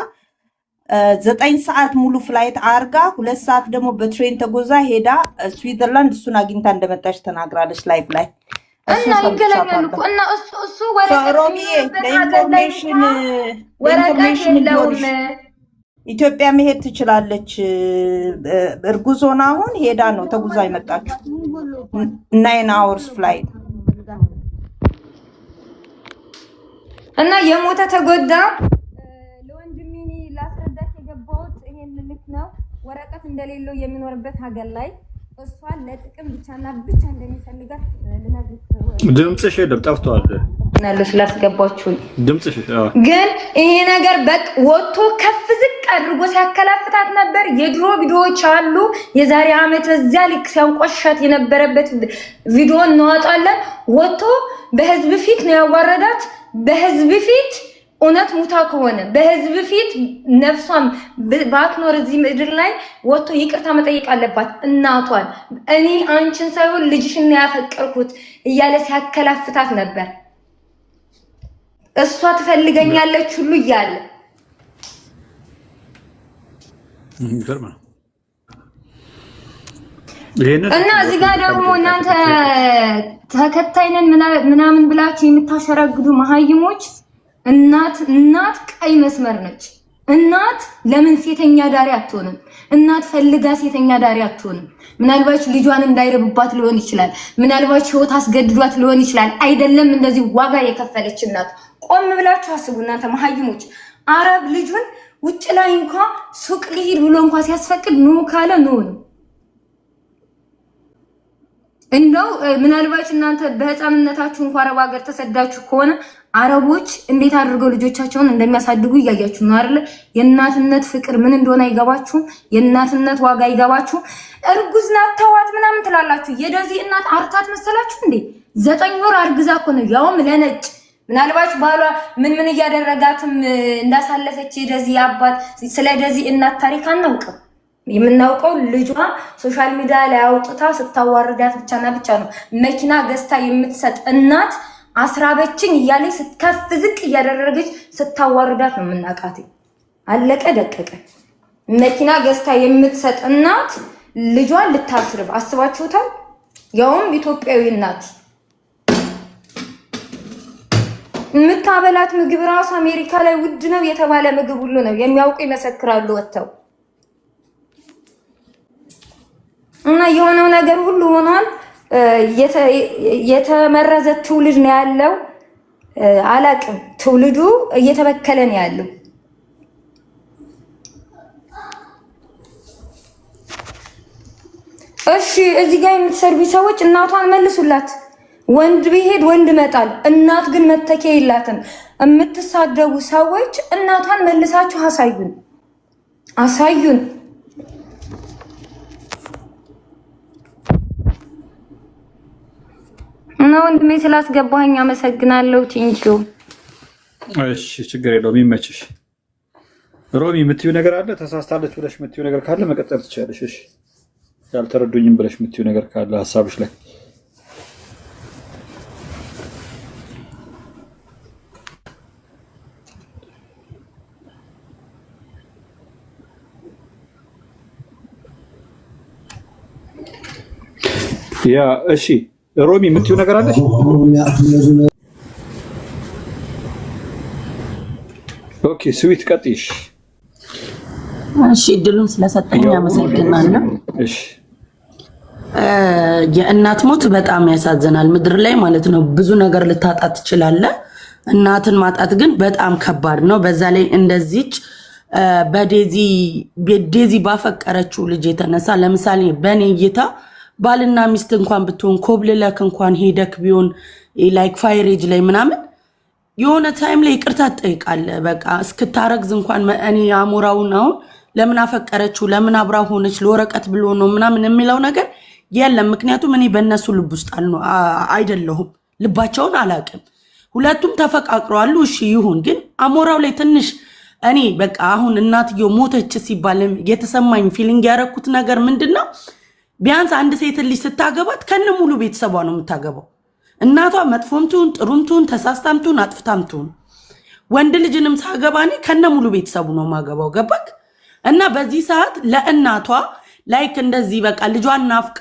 9 ሰዓት ሙሉ ፍላይት አርጋ 2 ሰዓት ደግሞ በትሬን ተጎዛ ሄዳ ስዊዘርላንድ እሱን አግኝታ እንደመጣች ተናግራለች ላይፍ ላይ። እና ይገለኛል እኮ እና እሱ ሮሚዬ ለኢንፎርሜሽን ኢትዮጵያ መሄድ ትችላለች። እርጉዝ ሆና አሁን ሄዳ ነው ተጉዛ የመጣችው 9 hours ፍላይት እና የሞተ ተጎዳ። ለወንድሜ ላስረዳት የገባሁት ይሄን ልክ ነው። ወረቀት እንደሌለው የሚኖርበት ሀገር ላይ እሷን ለጥቅም ብቻና ብቻ እንደሚፈልጋት ልነግርህ። ድምፅሽ ሄደም ጠፍቷል። ስላስገባችሁኝ ድምፅሽ ግን ይሄ ነገር በቃ ወጥቶ ከፍ ዝቅ አድርጎ ሲያከላፍታት ነበር። የድሮ ቪዲዮዎች አሉ። የዛሬ ዓመት በዚያ ልክ ሲያንቆሻት የነበረበት ቪዲዮ እናወጣለን። ወጥቶ በህዝብ ፊት ነው ያዋረዳት። በህዝብ ፊት እውነት ሙታ ከሆነ በህዝብ ፊት ነፍሷን ባትኖር እዚህ ምድር ላይ ወጥቶ ይቅርታ መጠየቅ አለባት እናቷን። እኔ አንቺን ሳይሆን ልጅሽን ያፈቀርኩት እያለ ሲያከላፍታት ነበር። እሷ ትፈልገኛለች ሁሉ እያለ እና እዚህ ጋር ደግሞ እናንተ ተከታይነን ምናምን ብላችሁ የምታሸረግዱ መሀይሞች እናት ቀይ መስመር ነች። እናት ለምን ሴተኛ ዳሪ አትሆንም? እናት ፈልጋ ሴተኛ ዳሪ አትሆንም። ምናልባት ልጇን እንዳይረብባት ሊሆን ይችላል። ምናልባት ህይወት አስገድዷት ሊሆን ይችላል። አይደለም እንደዚህ ዋጋ የከፈለች እናት። ቆም ብላችሁ አስቡ እናንተ መሀይሞች። አረብ ልጁን ውጭ ላይ እንኳን ሱቅ ሊሄድ ብሎ እንኳን ሲያስፈቅድ ኖ ካለ ኖ ነው። እንደው ምናልባት እናንተ በህፃንነታችሁ እንኳን አረብ ሀገር ተሰዳችሁ ከሆነ አረቦች እንዴት አድርገው ልጆቻቸውን እንደሚያሳድጉ እያያችሁ ነው አይደል? የእናትነት ፍቅር ምን እንደሆነ አይገባችሁም። የእናትነት ዋጋ አይገባችሁም። እርጉዝ ናት ተዋት ምናምን ትላላችሁ። የደዚህ እናት አርታት መሰላችሁ እንዴ? 9 ወር አርግዛ እኮ ነው ያውም ለነጭ። ምናልባት ባሏ ምን እያደረጋትም እንዳሳለፈች የደዚህ አባት ስለ ደዚህ እናት ታሪክ አናውቅም። የምናውቀው ልጇ ሶሻል ሚዲያ ላይ አውጥታ ስታዋርዳት ብቻና ብቻ ነው። መኪና ገዝታ የምትሰጥ እናት አስራበችኝ እያለች ስትከፍ ዝቅ እያደረገች ስታዋርዳት ነው የምናውቃት። አለቀ ደቀቀ። መኪና ገዝታ የምትሰጥ እናት ልጇን ልታስርብ አስባችሁታል? ያውም ኢትዮጵያዊ እናት የምታበላት ምግብ ራሱ አሜሪካ ላይ ውድ ነው የተባለ ምግብ ሁሉ ነው የሚያውቁ ይመሰክራሉ ወጥተው። እና የሆነው ነገር ሁሉ ሆኗል። የተመረዘ ትውልድ ነው ያለው። አላቅም ትውልዱ እየተበከለ ነው ያለው። እሺ እዚህ ጋር የምትሰርቢ ሰዎች እናቷን መልሱላት። ወንድ ቢሄድ ወንድ መጣል፣ እናት ግን መተኪያ የላትም። የምትሳደቡ ሰዎች እናቷን መልሳችሁ አሳዩን። እና ወንድሜ ስላስገባኝ አመሰግናለሁ። ቲንኪዩ። እሺ ችግር የለውም ይመችሽ። ሮሚ የምትዩ ነገር አለ? ተሳስታለች ብለሽ የምትዩ ነገር ካለ መቀጠል ትችላለሽ። እሺ ያልተረዱኝም ብለሽ የምትዩ ነገር ካለ ሀሳብሽ ላይ ያ እሺ ሮሚ የምትይው ነገር አለሽ? ኦኬ ስዊት ቀጥይሽ። እሺ እድሉን ስለሰጠኝ አመሰግናለሁ። እሺ የእናት ሞት በጣም ያሳዝናል። ምድር ላይ ማለት ነው ብዙ ነገር ልታጣ ትችላለህ። እናትን ማጣት ግን በጣም ከባድ ነው። በዛ ላይ እንደዚች በዴዚ ባፈቀረችው ልጅ የተነሳ ለምሳሌ በእኔ እይታ ባልና ሚስት እንኳን ብትሆን ኮብልለክ እንኳን ሄደክ ቢሆን ላይክ ፋይሬጅ ላይ ምናምን የሆነ ታይም ላይ ይቅርታ ትጠይቃለህ። በቃ እስክታረግዝ እንኳን እኔ አሞራውን አሁን ለምን አፈቀረችው ለምን አብራ ሆነች ለወረቀት ብሎ ነው ምናምን የሚለው ነገር የለም። ምክንያቱም እኔ በእነሱ ልብ ውስጥ አይደለሁም፣ ልባቸውን አላቅም። ሁለቱም ተፈቃቅረዋል። እሺ ይሁን፣ ግን አሞራው ላይ ትንሽ እኔ በቃ አሁን እናትየው ሞተች ሲባል የተሰማኝ ፊሊንግ ያረኩት ነገር ምንድነው? ቢያንስ አንድ ሴት ልጅ ስታገባት ከነ ሙሉ ቤተሰቧ ነው የምታገባው። እናቷ መጥፎም ትሁን ጥሩም ትሁን ተሳስታም ትሁን አጥፍታም ትሁን፣ ወንድ ልጅንም ሳገባ እኔ ከነ ሙሉ ቤተሰቡ ነው ማገባው። ገባክ? እና በዚህ ሰዓት ለእናቷ ላይክ እንደዚህ በቃ ልጇን ናፍቃ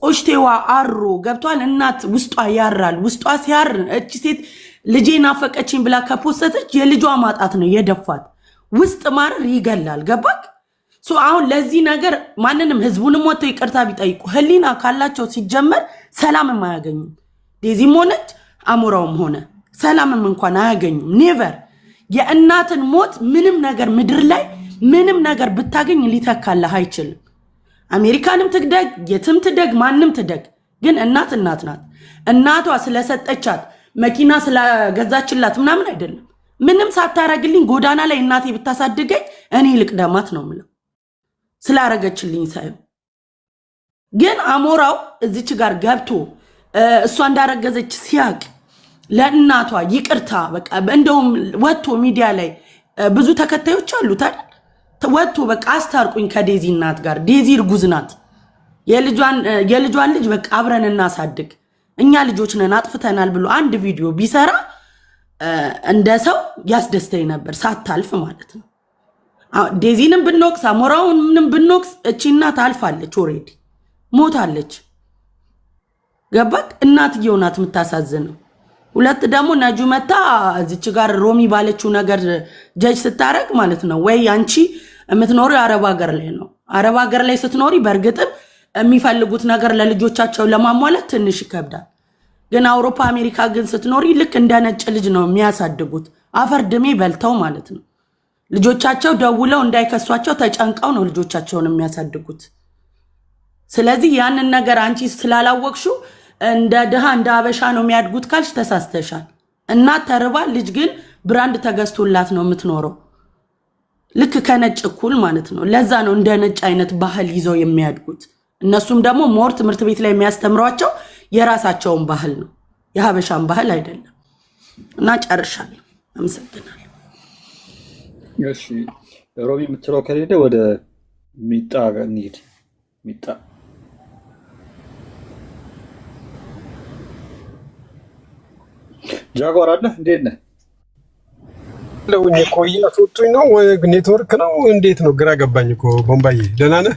ቆሽቴዋ አሮ ገብቷል። እናት ውስጧ ያራል። ውስጧ ሲያር እቺ ሴት ልጄ ናፈቀችኝ ብላ ከፖስተች የልጇ ማጣት ነው የደፋት። ውስጥ ማረር ይገላል። ገባክ? አሁን ለዚህ ነገር ማንንም ህዝቡንም ወጥተው ይቅርታ ቢጠይቁ ህሊና ካላቸው ሲጀመር ሰላምም አያገኙም። ዴዚም ሆነች አሞራውም ሆነ ሰላምም እንኳን አያገኙም። ኔቨር የእናትን ሞት ምንም ነገር ምድር ላይ ምንም ነገር ብታገኝ ሊተካልህ አይችልም። አሜሪካንም ትግደግ የትም ትደግ ማንም ትደግ፣ ግን እናት እናት ናት። እናቷ ስለሰጠቻት መኪና ስለገዛችላት ምናምን አይደለም። ምንም ሳታረግልኝ ጎዳና ላይ እናቴ ብታሳድገኝ እኔ ልቅደማት ነው ምለው ስላረገችልኝ ሳይሆን። ግን አሞራው እዚች ጋር ገብቶ እሷ እንዳረገዘች ሲያቅ ለእናቷ ይቅርታ በቃ እንደውም ወጥቶ ሚዲያ ላይ ብዙ ተከታዮች አሉት አይደል? ወጥቶ በቃ አስታርቁኝ ከዴዚ እናት ጋር፣ ዴዚ እርጉዝ ናት፣ የልጇን ልጅ በቃ አብረን እናሳድግ፣ እኛ ልጆች ነን አጥፍተናል ብሎ አንድ ቪዲዮ ቢሰራ እንደ ሰው ያስደስተኝ ነበር፣ ሳታልፍ ማለት ነው። ዴዚንም ብንወቅስ አሞራውንም ብንወቅስ እቺ እናት አልፋለች፣ ኦሬዲ ሞታለች። ገባክ? እናትየው ናት የምታሳዝነው። ሁለት ደግሞ ነጁ መታ እዚች ጋር ሮሚ ባለችው ነገር ጀጅ ስታረግ ማለት ነው ወይ አንቺ የምትኖሪ አረብ ሀገር ላይ ነው። አረብ ሀገር ላይ ስትኖሪ በእርግጥም የሚፈልጉት ነገር ለልጆቻቸው ለማሟላት ትንሽ ይከብዳል። ግን አውሮፓ አሜሪካ ግን ስትኖሪ ልክ እንደ ነጭ ልጅ ነው የሚያሳድጉት፣ አፈር ድሜ በልተው ማለት ነው። ልጆቻቸው ደውለው እንዳይከሷቸው ተጨንቀው ነው ልጆቻቸውን የሚያሳድጉት። ስለዚህ ያንን ነገር አንቺ ስላላወቅሽው እንደ ድሃ እንደ አበሻ ነው የሚያድጉት ካልሽ ተሳስተሻል። እናት ተርባ ልጅ ግን ብራንድ ተገዝቶላት ነው የምትኖረው፣ ልክ ከነጭ እኩል ማለት ነው። ለዛ ነው እንደ ነጭ አይነት ባህል ይዘው የሚያድጉት። እነሱም ደግሞ ሞር ትምህርት ቤት ላይ የሚያስተምሯቸው የራሳቸውን ባህል ነው፣ የሀበሻን ባህል አይደለም። እና ጨርሻለሁ። አመሰግናለሁ። እሺ ሮሚ የምትለው ከሌለ ወደ ሚጣ እንሂድ። ሚጣ ጃጓር አለ እንዴት ነህ? ለውኝ ቆይ አትወጡኝ ነው ወይ ኔትወርክ ነው እንዴት ነው? ግራ ገባኝ እኮ ቦምባዬ። ደህና ነህ?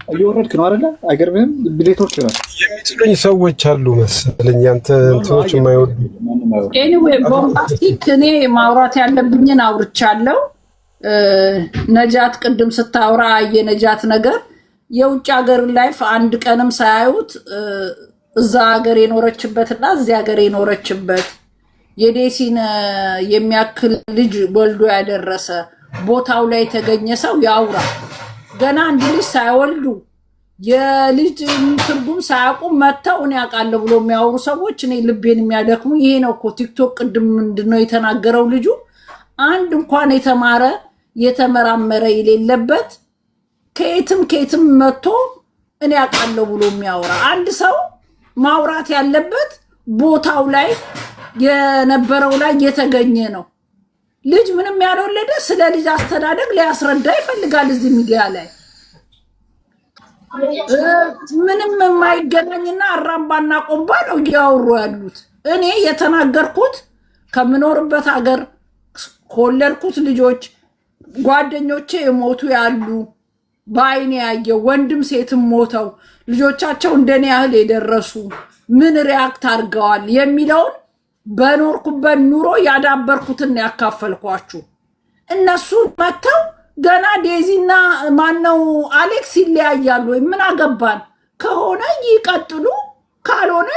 እየወረድክ ነው አይደለ? አይገርምህም? ኔትወርክ ነው የሚጥሉኝ ሰዎች አሉ መሰለኝ። አንተ እንትኖች የማይወዱ ኤኒዌይ ቦምባስቲክ እኔ ማውራት ያለብኝን አውርቻለሁ። ነጃት ቅድም ስታወራ የነጃት ነገር የውጭ ሀገር ላይፍ አንድ ቀንም ሳያዩት እዛ ሀገር የኖረችበትና እዚህ ሀገር የኖረችበት የዴሲን የሚያክል ልጅ ወልዶ ያደረሰ ቦታው ላይ የተገኘ ሰው ያውራ። ገና አንድ ልጅ ሳይወልዱ የልጅ ትርጉም ሳያውቁ መተው እኔ አውቃለሁ ብሎ የሚያወሩ ሰዎች እኔ ልቤን የሚያደክሙ። ይሄ ነው እኮ ቲክቶክ ቅድም ምንድነው የተናገረው ልጁ አንድ እንኳን የተማረ የተመራመረ የሌለበት ከየትም መጥቶ እኔ አውቃለሁ ብሎ የሚያወራ አንድ ሰው ማውራት ያለበት ቦታው ላይ የነበረው ላይ የተገኘ ነው። ልጅ ምንም ያልወለደ ስለ ልጅ አስተዳደግ ሊያስረዳ ይፈልጋል እዚህ ሚዲያ ላይ። ምንም የማይገናኝና አራምባና ቆምባ ነው እያወሩ ያሉት። እኔ የተናገርኩት ከምኖርበት ሀገር ከወለድኩት ልጆች ጓደኞቼ የሞቱ ያሉ ባይኔ ያየው ወንድም ሴትም ሞተው ልጆቻቸው እንደኔ ያህል የደረሱ ምን ሪያክት አድርገዋል የሚለውን በኖርኩበት ኑሮ ያዳበርኩትን ያካፈልኳችሁ። እነሱ መተው ገና ዴዚና ማነው አሌክስ ይለያያሉ ወይ? ምን አገባን? ከሆነ ይቀጥሉ፣ ካልሆነ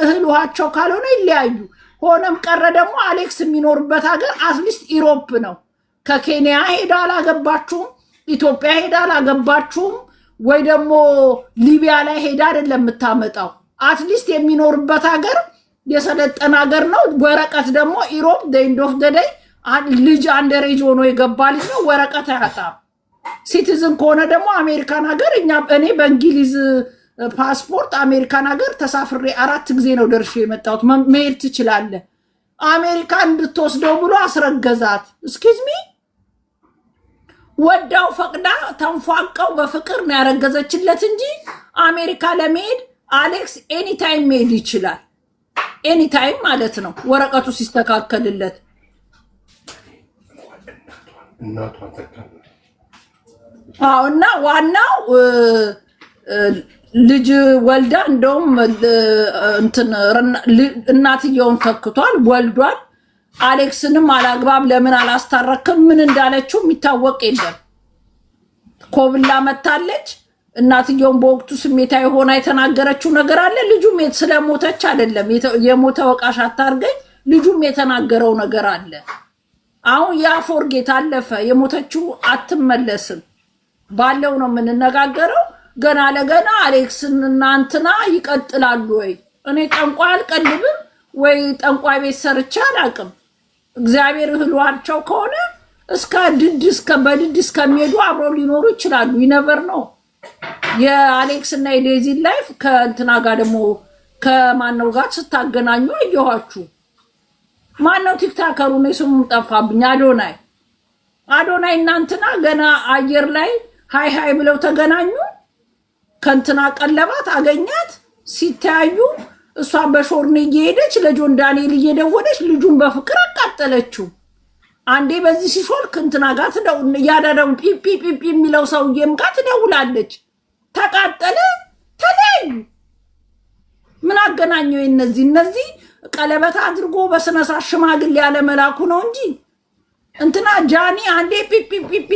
እህል ውሃቸው ካልሆነ ይለያዩ። ሆነም ቀረ ደግሞ አሌክስ የሚኖርበት ሀገር አትሊስት ኢሮፕ ነው። ከኬንያ ሄዳ አላገባችሁም፣ ኢትዮጵያ ሄዳ አላገባችሁም፣ ወይ ደግሞ ሊቢያ ላይ ሄዳ አይደለም የምታመጣው። አትሊስት የሚኖርበት ሀገር የሰለጠነ ሀገር ነው። ወረቀት ደግሞ ኢሮፕ ኤንድ ኦፍ ዘ ዴይ ልጅ አንደሬጅ ሆኖ የገባ ልጅ ነው፣ ወረቀት አያጣም። ሲቲዝን ከሆነ ደግሞ አሜሪካን ሀገር እኔ በእንግሊዝ ፓስፖርት አሜሪካን ሀገር ተሳፍሬ 4 ጊዜ ነው ደርሼ የመጣሁት። መሄድ ትችላለህ። አሜሪካ እንድትወስደው ብሎ አስረገዛት። እስኪዝ ሚ ወዳው ፈቅዳ ተንፏቀው በፍቅር ነው ያረገዘችለት እንጂ አሜሪካ ለመሄድ አሌክስ ኤኒታይም መሄድ ይችላል። ኤኒታይም ማለት ነው ወረቀቱ ሲስተካከልለት። እና ዋናው ልጅ ወልዳ እንደውም እናትየውን ተክቷል፣ ወልዷል። አሌክስንም አላግባብ ለምን አላስታረክም ምን እንዳለችው የሚታወቅ የለም። ኮብላ መታለች። እናትየውን በወቅቱ ስሜታዊ ሆና የተናገረችው ነገር አለ። ልጁም ስለሞተች አይደለም የሞተ ወቃሽ አታርገኝ። ልጁም የተናገረው ነገር አለ። አሁን ያ ፎርጌት አለፈ። የሞተችው አትመለስም ባለው ነው የምንነጋገረው። ገና ለገና አሌክስን እና እንትና ይቀጥላሉ ወይ? እኔ ጠንቋይ አልቀልብም ወይ ጠንቋይ ቤት ሰርቼ አላውቅም። እግዚአብሔር እህሏቸው ከሆነ እስከ በድድ እስከሚሄዱ አብረው ሊኖሩ ይችላሉ። ይነቨር ነው። የአሌክስ እና የዴዚ ላይፍ ከእንትና ጋር ደግሞ ከማነው ጋር ስታገናኙ አየኋችሁ። ማነው ቲክታከሩ ነው ስሙም ጠፋብኝ። አዶናይ እናንትና ገና አየር ላይ ሃይ ሃይ ብለው ተገናኙ። ከእንትና ቀለባት አገኛት። ሲታዩ እሷ በሾርኔ እየሄደች ለጆን ዳንኤል እየደወለች ልጁን በፍቅር አቃጠለችው። አንዴ በዚህ ሲሾልክ እንትና ጋር ያዳደው ፒፒ የሚለው ሰውዬም ጋር ትደውላለች። ተቃጠለ፣ ተለያዩ። ምን አገናኘው? እነዚህ ቀለበት አድርጎ በስነሳ ሽማግሌ ያለ መላኩ ነው እንጂ እንትና ጃኒ አንዴ ፒፒ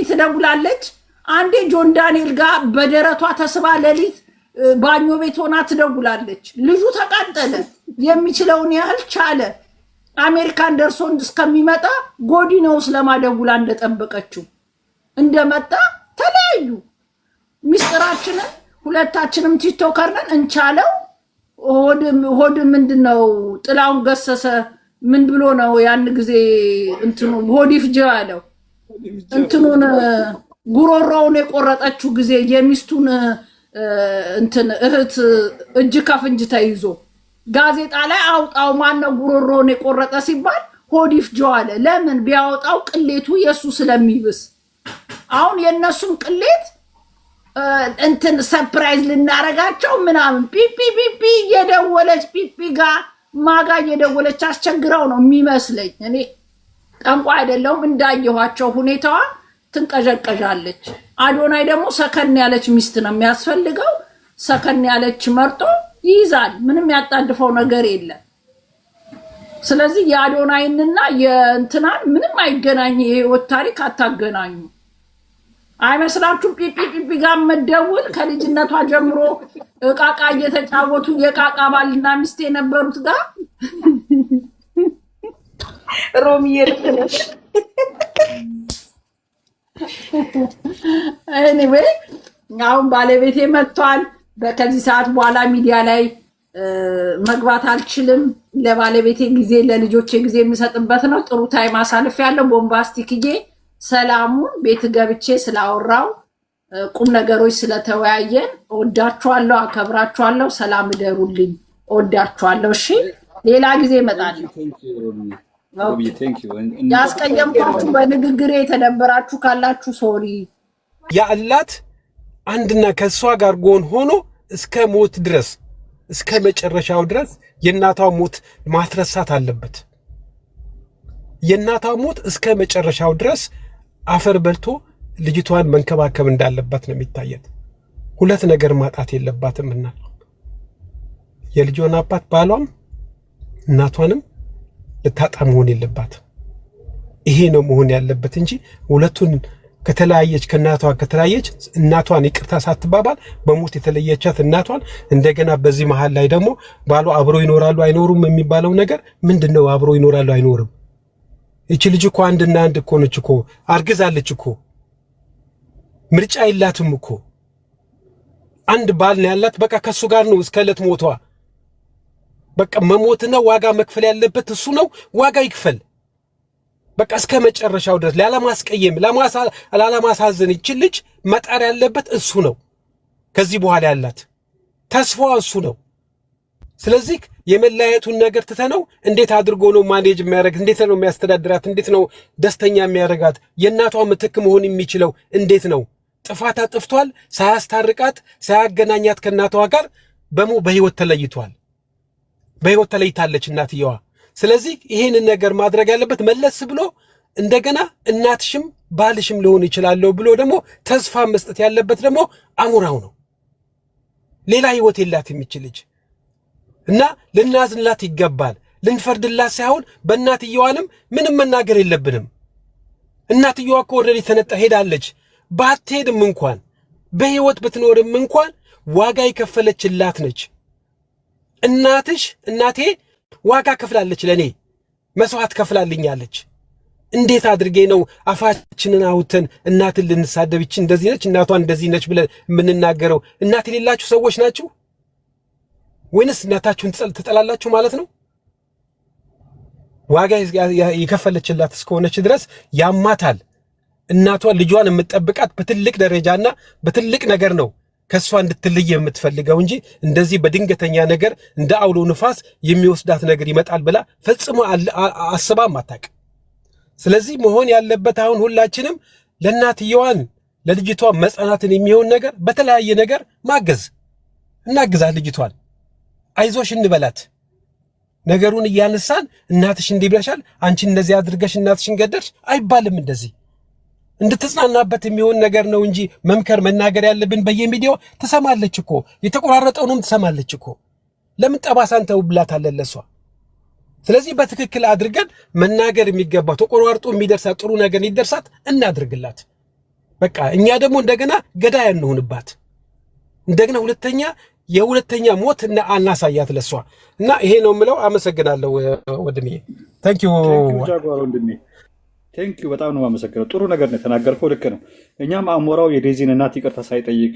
ትደውላለች። አንዴ ጆን ዳንኤል ጋር በደረቷ ተስባ ሌሊት ባኞ ቤት ሆና ትደውላለች። ልጁ ተቃጠለ። የሚችለውን ያህል ቻለ። አሜሪካን ደርሶ እስከሚመጣ ጎዲኖስ ለማደውላ እንደጠበቀችው እንደመጣ ተለያዩ። ሚስጥራችንን ሁለታችንም ቲክቶከር ነን እንቻለው። ሆድ ምንድነው? ጥላውን ገሰሰ ምን ብሎ ነው ያን ጊዜ እንትኑ ሆድ ይፍጀ ያለው? እንትኑን ጉሮሮውን የቆረጠችው ጊዜ የሚስቱን እንትን እህት እጅ ከፍንጅ ተይዞ ጋዜጣ ላይ አውጣው ማነው ጉሮሮውን የቆረጠ ሲባል ሆድ ይፍጀ አለ። ለምን ቢያወጣው ቅሌቱ የሱ ስለሚብስ። አሁን የነሱን ቅሌት እንትን ሰርፕራይዝ ልናረጋቸው ምናምን ፒፒ የደወለች ፒፒ ጋር ማጋ የደወለች አስቸግረው ነው የሚመስለኝ። እኔ ጠንቋይ አይደለሁም። እንዳየኋቸው ሁኔታዋ ትንቀዠቀዣለች። አዶናይ ደግሞ ሰከን ያለች ሚስት ነው የሚያስፈልገው። ሰከን ያለች መርጦ ይይዛል። ምንም ያጣድፈው ነገር የለም። ስለዚህ የአዶናይንና የእንትናን ምንም አይገናኝ። የህይወት ታሪክ አታገናኙ። አይመስላችሁም? ፒፒ ጋር መደውል ከልጅነቷ ጀምሮ እቃቃ እየተጫወቱ የቃቃ ባልና ሚስት የነበሩት ጋር ሮሚዬ ልክ ነሽ። ኤኒዌይ አሁን ባለቤቴ መጥቷል። ከዚህ ሰዓት በኋላ ሚዲያ ላይ መግባት አልችልም። ለባለቤቴ ጊዜ ለልጆቼ ጊዜ የሚሰጥበት ነው። ጥሩ ታይም አሳልፍ ያለው ቦምባስቲክዬ ሰላሙን ቤት ገብቼ ስላወራው ቁም ነገሮች ስለተወያየን እወዳችኋለሁ፣ አከብራችኋለሁ። ሰላም እደሩልኝ። እወዳችኋለሁ። እሺ ሌላ ጊዜ እመጣለሁ። ያስቀየምኳችሁ በንግግሬ የተደበራችሁ ካላችሁ ሶሪ። ያላት አንድና ከሷ ጋር ጎን ሆኖ እስከ ሞት ድረስ እስከ መጨረሻው ድረስ የእናቷ ሞት ማስረሳት አለበት። የእናቷ ሞት እስከ መጨረሻው ድረስ አፈር በልቶ ልጅቷን መንከባከብ እንዳለባት ነው የሚታየት። ሁለት ነገር ማጣት የለባትምና የልጇን አባት ባሏም እናቷንም ልታጣ መሆን የለባት። ይሄ ነው መሆን ያለበት እንጂ ሁለቱን ከተለያየች ከእናቷ ከተለያየች እናቷን ይቅርታ ሳትባባል በሞት የተለየቻት እናቷን እንደገና በዚህ መሃል ላይ ደግሞ ባሏ አብሮ ይኖራሉ አይኖሩም የሚባለው ነገር ምንድነው? አብሮ ይኖራሉ አይኖርም? እቺ ልጅ እኮ አንድና አንድ እኮ ነች እኮ አርግዛለች እኮ ምርጫ የላትም እኮ አንድ ባል ነው ያላት። በቃ ከሱ ጋር ነው እስከ ዕለት ሞቷ። በቃ መሞትና ዋጋ መክፈል ያለበት እሱ ነው። ዋጋ ይክፈል በቃ እስከ መጨረሻው ድረስ ላለማስቀየም ላለማሳዘን ይችል ልጅ መጣር ያለበት እሱ ነው። ከዚህ በኋላ ያላት ተስፋዋ እሱ ነው። ስለዚህ የመለያየቱን ነገር ትተነው እንዴት አድርጎ ነው ማኔጅ የሚያደርግ? እንዴት ነው የሚያስተዳድራት? እንዴት ነው ደስተኛ የሚያደርጋት? የእናቷ ምትክ መሆን የሚችለው እንዴት ነው? ጥፋት አጥፍቷል። ሳያስታርቃት ሳያገናኛት ከእናቷ ጋር በህይወት ተለይቷል። በህይወት ተለይታለች እናትየዋ። ስለዚህ ይሄንን ነገር ማድረግ ያለበት መለስ ብሎ እንደገና እናትሽም ባልሽም ሊሆን ይችላል ብሎ ደግሞ ተስፋ መስጠት ያለበት ደግሞ አሙራው ነው። ሌላ ህይወት የላት የሚችልጅ እና ልናዝንላት ይገባል። ልንፈርድላት ሳይሆን በእናትየዋንም ምንም መናገር የለብንም። እናትየዋ እኮ ኦልሬዲ ተነጣ ሄዳለች። ባትሄድም እንኳን በህይወት ብትኖርም እንኳን ዋጋ የከፈለችላት ነች። እናቴ ዋጋ ከፍላለች፣ ለኔ መስዋዕት ከፍላልኛለች። እንዴት አድርጌ ነው አፋችንን አውጥተን እናትን ልንሳደብ ይች እንደዚህ ነች እናቷን እንደዚህ ነች ብለን የምንናገረው? እናት የሌላችሁ ሰዎች ናችሁ ወይንስ እናታችሁን ትጠላላችሁ ማለት ነው? ዋጋ የከፈለችላት እስከሆነች ድረስ ያማታል። እናቷ ልጇን የምትጠብቃት በትልቅ ደረጃና በትልቅ ነገር ነው ከሷ እንድትለይ የምትፈልገው እንጂ እንደዚህ በድንገተኛ ነገር እንደ አውሎ ንፋስ የሚወስዳት ነገር ይመጣል ብላ ፈጽሞ አስባም አታውቅ። ስለዚህ መሆን ያለበት አሁን ሁላችንም ለእናትየዋን ለልጅቷ መጽናናትን የሚሆን ነገር በተለያየ ነገር ማገዝ እናግዛት። ልጅቷን አይዞሽ እንበላት። ነገሩን እያነሳን እናትሽ እንዲህ ብለሻል፣ አንቺ እንደዚህ አድርገሽ እናትሽን ገደልሽ አይባልም። እንደዚህ እንድትጽናናበት የሚሆን ነገር ነው እንጂ መምከር መናገር ያለብን በየሚዲያው ትሰማለች እኮ የተቆራረጠውንም ትሰማለች እኮ። ለምን ጠባሳን ተውብላታለን ለሷ? ስለዚህ በትክክል አድርገን መናገር የሚገባው ተቆራርጦ የሚደርሳት ጥሩ ነገር ይደርሳት እናድርግላት። በቃ እኛ ደግሞ እንደገና ገዳይ እንሆንባት፣ እንደገና የሁለተኛ ሞት እና አናሳያት ለሷ። እና ይሄ ነው የምለው። አመሰግናለሁ ወንድሜ። ታንክ ዩ ጃጓር ወንድሜ፣ ታንክ ዩ በጣም ነው የማመሰግነው። ጥሩ ነገር ነው የተናገርከው፣ ልክ ነው። እኛም አሞራው የዴዚን እናት ይቅርታ ሳይጠይቅ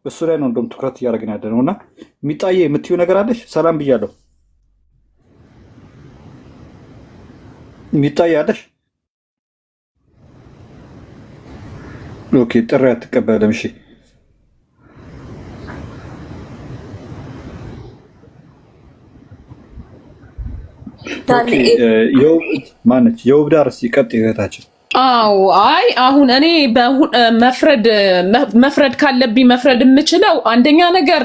እሱ ላይ ነው እንደውም ትኩረት እያደረግን ያለ ነው። እና ሚጣዬ የምትዩ ነገር አለሽ? ሰላም ብያለሁ። ሚጣዬ አለሽ? ኦኬ፣ ጥሪ አትቀበልም። እሺ ማነች የውብዳር ሲቀጥ ይገታችን? አዎ አይ አሁን እኔ መፍረድ ካለብኝ መፍረድ የምችለው አንደኛ ነገር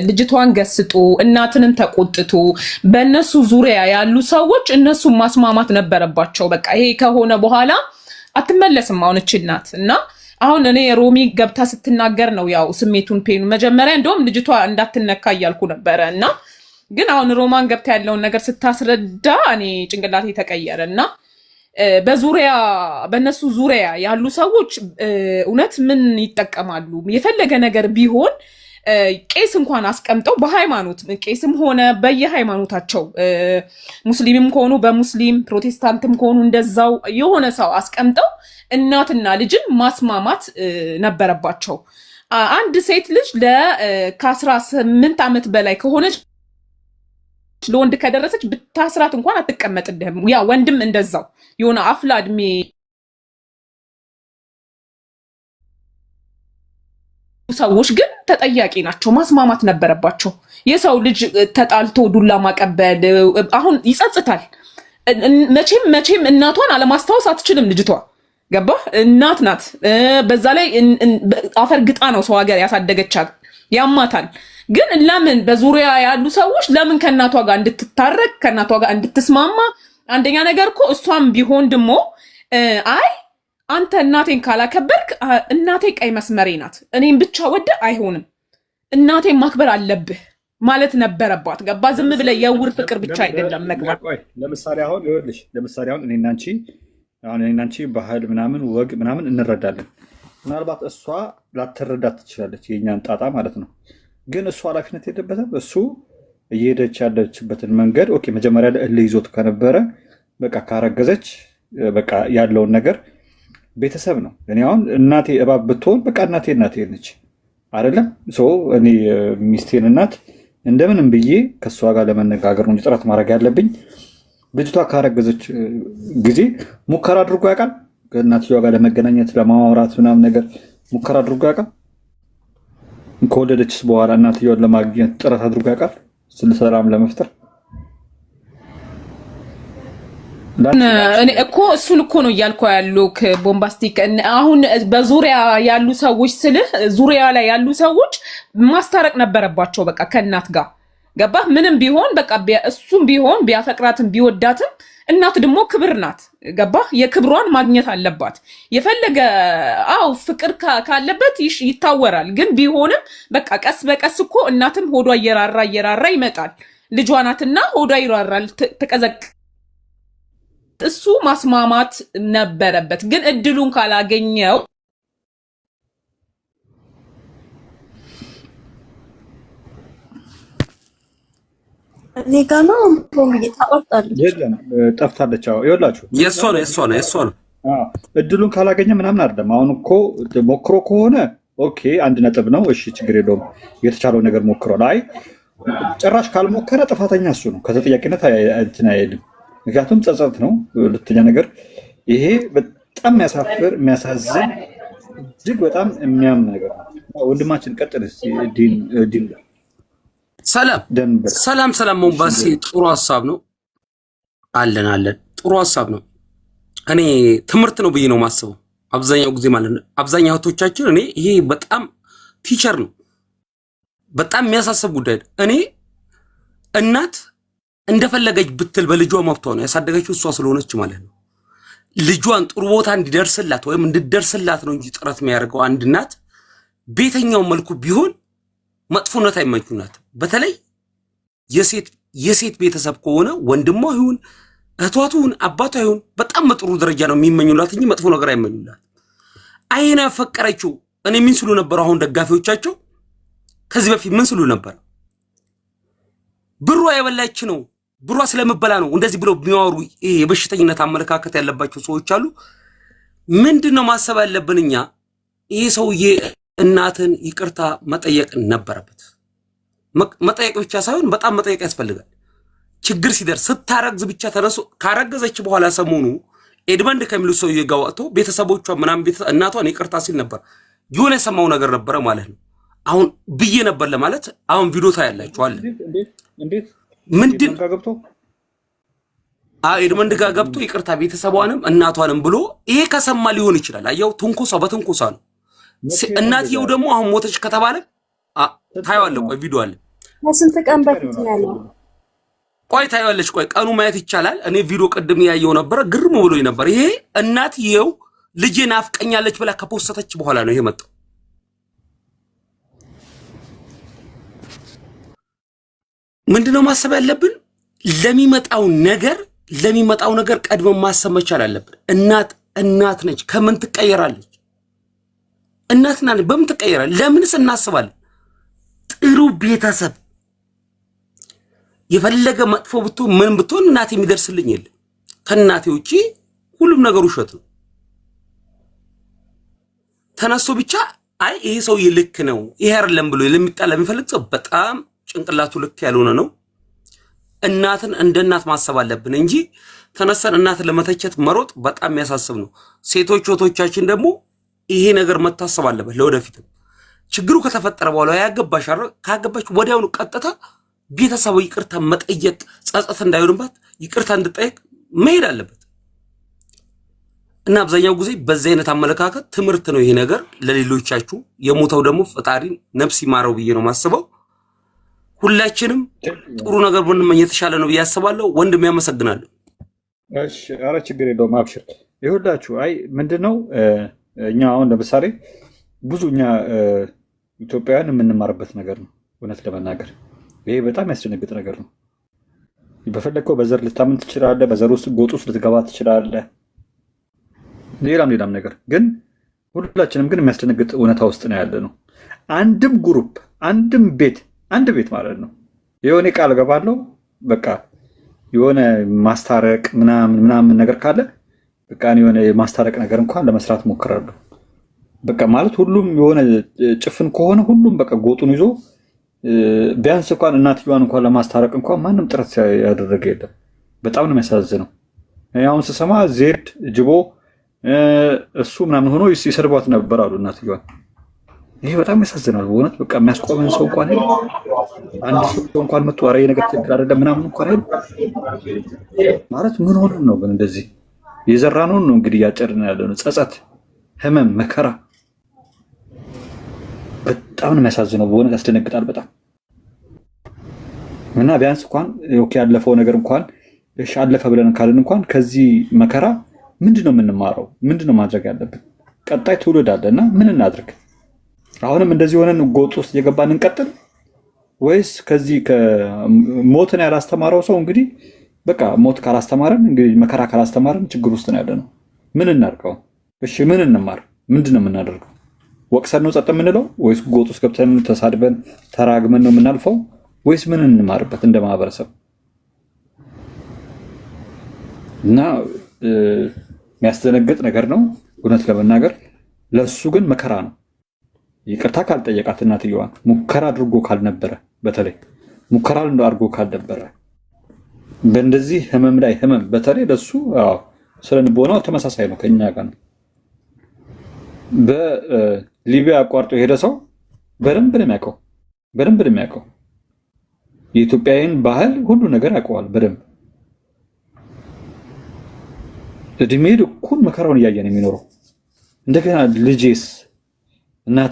ልጅቷን ገስጡ፣ እናትንን ተቆጥቶ በእነሱ ዙሪያ ያሉ ሰዎች እነሱን ማስማማት ነበረባቸው። በቃ ይሄ ከሆነ በኋላ አትመለስም አሁን እቺ እናት። እና አሁን እኔ ሮሚ ገብታ ስትናገር ነው ያው ስሜቱን ፔኑ መጀመሪያ እንደውም ልጅቷ እንዳትነካ እያልኩ ነበረ እና ግን አሁን ሮማን ገብታ ያለውን ነገር ስታስረዳ እኔ ጭንቅላቴ ተቀየረ እና በእነሱ ዙሪያ ያሉ ሰዎች እውነት ምን ይጠቀማሉ? የፈለገ ነገር ቢሆን ቄስ እንኳን አስቀምጠው በሃይማኖት ቄስም ሆነ በየሃይማኖታቸው ሙስሊምም ከሆኑ በሙስሊም ፕሮቴስታንትም ከሆኑ እንደዛው የሆነ ሰው አስቀምጠው እናትና ልጅን ማስማማት ነበረባቸው። አንድ ሴት ልጅ ከ18 ዓመት በላይ ከሆነች ለወንድ ከደረሰች ብታስራት እንኳን አትቀመጥልህም። ያ ወንድም እንደዛው የሆነ አፍላ እድሜ ሰዎች ግን ተጠያቂ ናቸው። ማስማማት ነበረባቸው። የሰው ልጅ ተጣልቶ ዱላ ማቀበል አሁን ይጸጽታል። መቼም እናቷን አለማስታወስ አትችልም ልጅቷ። ገባ? እናት ናት። በዛ ላይ አፈር ግጣ ነው ሰው ሀገር ያሳደገቻት። ያማታል። ግን ለምን በዙሪያ ያሉ ሰዎች ለምን ከእናቷ ጋር እንድትታረቅ ከእናቷ ጋር እንድትስማማ? አንደኛ ነገር እኮ እሷም ቢሆን ድሞ አይ አንተ እናቴን ካላከበርክ እናቴ ቀይ መስመሬ ናት፣ እኔም ብቻ ወደ አይሆንም፣ እናቴን ማክበር አለብህ ማለት ነበረባት። ገባ? ዝም ብለህ የውር ፍቅር ብቻ አይደለም መግባት። ለምሳሌ አሁን ይኸውልሽ፣ ለምሳሌ አሁን እኔና አንቺ ባህል ምናምን ወግ ምናምን እንረዳለን። ምናልባት እሷ ላትረዳት ትችላለች፣ የእኛን ጣጣ ማለት ነው። ግን እሱ ኃላፊነት የለበትም። እሱ እየሄደች ያለችበትን መንገድ ኦኬ፣ መጀመሪያ እልህ ይዞት ከነበረ በቃ ካረገዘች በቃ ያለውን ነገር ቤተሰብ ነው። እኔ አሁን እናቴ እባብ ብትሆን በቃ እናቴ ነች አይደለም። እኔ ሚስቴን እናት እንደምንም ብዬ ከእሷ ጋር ለመነጋገር ነው ጥረት ማድረግ ያለብኝ። ልጅቷ ካረገዘች ጊዜ ሙከራ አድርጎ ያውቃል? ከእናትየዋ ጋር ለመገናኘት ለማውራት ምናምን ነገር ሙከራ አድርጎ ያውቃል? ከወለደችስ በኋላ እናትየዋን ለማግኘት ጥረት አድርጎ ያውቃል? ስለ ሰላም ለመፍጠር እኔ እኮ እሱን እኮ ነው እያልኩ ያለው ቦምባስቲክ። አሁን በዙሪያ ያሉ ሰዎች ስልህ ዙሪያ ላይ ያሉ ሰዎች ማስታረቅ ነበረባቸው በቃ ከእናት ጋር ገባ? ምንም ቢሆን በቃ እሱም ቢሆን ቢያፈቅራትም ቢወዳትም እናት ደግሞ ክብር ናት። ገባ? የክብሯን ማግኘት አለባት። የፈለገ ፍቅር ካለበት ይታወራል። ግን ቢሆንም በቃ ቀስ በቀስ እኮ እናትም ሆዷ እየራራ ይመጣል። ልጇ ናትና ሆዷ ይራራል፣ ተቀዘቅ እሱ ማስማማት ነበረበት። ግን እድሉን ካላገኘው እኔ ጋር ነው ጠፍታለች። ይኸውላችሁ የእሷ ነው። እድሉን ካላገኘ ምናምን አይደለም። አሁን እኮ ሞክሮ ከሆነ ኦኬ፣ 1 ነጥብ ነው። እሺ ችግር የለውም። የተቻለው ነገር ሞክሮ ላይ ጭራሽ ካልሞከረ ጥፋተኛ እሱ ነው። ከተጠያቂነት እንትን አይልም። ምክንያቱም ጸጸት ነው። ሁለተኛ ነገር ይሄ በጣም የሚያሳፍር የሚያሳዝን እጅግ በጣም የሚያም ነገር ነው። ወንድማችን ቀጥል። ዲን ሰላም ሞምባሲ ጥሩ ሀሳብ ነው። አለን ጥሩ ሀሳብ ነው። እኔ ትምህርት ነው ብዬ ነው ማስበው አብዛኛው ጊዜ ማለት ነው። አብዛኛው እህቶቻችን እኔ ይሄ በጣም ቲቸር ነው፣ በጣም የሚያሳስብ ጉዳይ ነው። እኔ እናት እንደፈለገች ብትል በልጇ መብቷ ነው። ያሳደገችው እሷ ስለሆነች ማለት ነው። ልጇን ጥሩ ቦታ እንዲደርስላት ወይም እንድደርስላት ነው እንጂ ጥረት የሚያደርገው አንድ እናት በየትኛው መልኩ ቢሆን መጥፎነት አይመኙናት። በተለይ የሴት ቤተሰብ ከሆነ ወንድሟ ይሁን እህቷ ይሁን አባቷ ይሁን በጣም በጥሩ ደረጃ ነው የሚመኙላት እንጂ መጥፎ ነገር አይመኙላት። አይና ፈቀረችው። እኔ ምን ስሉ ነበር? አሁን ደጋፊዎቻቸው ከዚህ በፊት ምን ስሉ ነበር? ብሯ የበላች ነው፣ ብሯ ስለምበላ ነው እንደዚህ ብለው የሚያወሩ የበሽተኝነት አመለካከት ያለባቸው ሰዎች አሉ። ምንድነው ማሰብ ያለብን እኛ? ይሄ ሰውዬ እናትን ይቅርታ መጠየቅ ነበረበት። መጠየቅ ብቻ ሳይሆን በጣም መጠየቅ ያስፈልጋል። ችግር ሲደርስ ስታረግዝ ብቻ ተነሱ። ካረገዘች በኋላ ሰሞኑ ኤድመንድ ከሚሉ ሰውዬ ጋር ወጥቶ ቤተሰቦቿ ምናምን እናቷን ይቅርታ ሲል ነበር። የሆነ የሰማው ነገር ነበረ ማለት ነው። አሁን ብዬ ነበር ለማለት አሁን ቪዲዮ ታያላችኋል። ምንድን ኤድመንድ ጋር ገብቶ ይቅርታ ቤተሰቧንም እናቷንም ብሎ ይሄ ከሰማ ሊሆን ይችላል። አየው ትንኮሳ በትንኮሳ ነው። እናትየው ደግሞ አሁን ሞተች ከተባለ ታየዋለህ። ቆይ ቪዲዮ አለ። ስንት ቀን በፊት ያለው ቆይ ታየዋለች። ቆይ ቀኑ ማየት ይቻላል። እኔ ቪዲዮ ቅድም ያየው ነበር፣ ግርም ብሎኝ ነበር። ይሄ እናትየው ልጄ ናፍቀኛለች ብላ ከፖስተች በኋላ ነው ይሄ መጣው። ምንድነው ማሰብ ያለብን? ለሚመጣው ነገር ቀድመን ማሰብ መቻል አለብን። እናት ነች። ከምን ትቀየራለች? እናትና በምን ትቀየራለች? ለምንስ እናስባለን? ጥሩ ቤተሰብ የፈለገ መጥፎ ብትሆን ምን ብትሆን እናቴ የሚደርስልኝ የለም። ከእናቴ ውጪ ሁሉም ነገር ውሸት ነው። ተነስቶ ብቻ አይ ይሄ ሰውዬ ልክ ነው ይሄ አይደለም ብሎ ለሚጣላ የሚፈልግ ሰው በጣም ጭንቅላቱ ልክ ያልሆነ ነው። እናትን እንደ እናት ማሰብ አለብን እንጂ ተነስተን እናትን ለመተቸት መሮጥ በጣም የሚያሳስብ ነው። ሴቶች ወቶቻችን ደግሞ ይሄ ነገር መታሰብ አለበት። ለወደፊትም ችግሩ ከተፈጠረ በኋላ ያገባሽ አይደል? ካገባሽ ወዲያውኑ ቀጥታ ቤተሰቡ ይቅርታ መጠየቅ፣ ጸጸት እንዳይሆንባት ይቅርታ እንድጠይቅ መሄድ አለበት። እና አብዛኛው ጊዜ በዚህ አይነት አመለካከት ትምህርት ነው ይሄ ነገር ለሌሎቻችሁ። የሞተው ደግሞ ፈጣሪ ነፍስ ይማረው ብዬ ነው ማስበው። ሁላችንም ጥሩ ነገር ብንመኝ የተሻለ ነው ብዬ አስባለሁ። ወንድም ያመሰግናለሁ። እሺ፣ ኧረ ችግር የለውም አብሽር። ይኸውላችሁ አይ ምንድነው እኛ አሁን ለምሳሌ ብዙ እኛ ኢትዮጵያውያን የምንማርበት ነገር ነው። እውነት ለመናገር ይሄ በጣም ያስደነግጥ ነገር ነው። በፈለግከው በዘር ልታምን ትችላለህ። በዘር ውስጥ ጎጥ ውስጥ ልትገባ ትችላለህ። ሌላም ነገር ግን ሁላችንም ግን የሚያስደነግጥ እውነታ ውስጥ ነው ያለ ነው። አንድም ግሩፕ አንድ ቤት ማለት ነው የሆነ ቃል ገባለው በቃ የሆነ ማስታረቅ ምናምን ነገር ካለ በቃ የሆነ የማስታረቅ ነገር እንኳን ለመስራት ሞክራለሁ። በቃ ማለት ሁሉም የሆነ ጭፍን ከሆነ ሁሉም በቃ ጎጡን ይዞ ቢያንስ እንኳን እናትየዋን እንኳን ለማስታረቅ እንኳን ማንም ጥረት ያደረገ የለም። በጣም ነው የሚያሳዝነው። አሁን ስሰማ ዜድ ጅቦ እሱ ምናምን ሆኖ ይሰርቧት ነበር አሉ እናትየዋን። ይሄ በጣም ያሳዝናል በእውነት። በቃ የሚያስቆመን ሰው እንኳን ሄደ አንድ ሰው እንኳን መጥቶ ኧረ ነገር ትክክል አይደለም ምናምን እንኳን ሄደ ማለት ምን ሆነን ነው ግን እንደዚህ የዘራነውን ነው እንግዲህ እያጨድን ያለ ነው። ጸጸት፣ ህመም፣ መከራ በጣም ነው የሚያሳዝነው በእውነት ያስደነግጣል በጣም። እና ቢያንስ እንኳን ኦኬ ያለፈው ነገር እንኳን እሺ አለፈ ብለን ካልን እንኳን ከዚህ መከራ ምንድነው የምንማረው? ምንድነው ማድረግ ያለብን? ቀጣይ ትውልድ አለና ምን እናድርግ? አሁንም እንደዚህ ሆነን ጎጥ ውስጥ እየገባን እንቀጥል ወይስ ከዚህ ከሞትን ያላስተማረው ሰው እንግዲህ በቃ ሞት ካላስተማረን እንግዲህ መከራ ካላስተማረን ችግር ውስጥ ነው ያለነው። ምን እናድርገው? እሺ ምን እንማር? ምንድነው የምናደርገው? ወቅሰን ነው ጸጥ የምንለው ወይስ ጎጥ ውስጥ ገብተን ተሳድበን ተራግመን ነው የምናልፈው ወይስ ምን እንማርበት እንደ ማህበረሰብ? እና የሚያስደነግጥ ነገር ነው እውነት ለመናገር። ለሱ ግን መከራ ነው። ይቅርታ ካልጠየቃት እናትየዋን ሙከራ አድርጎ ካልነበረ በተለይ ሙከራ አድርጎ ካልነበረ በእንደዚህ ህመም ላይ ህመም በተለይ ለሱ ስለ ልቦናው ተመሳሳይ ነው ከኛ ጋር ነው። በሊቢያ አቋርጦ የሄደ ሰው በደንብ ነው የሚያውቀው። የኢትዮጵያዊን ባህል ሁሉ ነገር ያውቀዋል በደንብ። እድሜ ልኩን መከራውን እያየ ነው የሚኖረው። እንደገና ልጄስ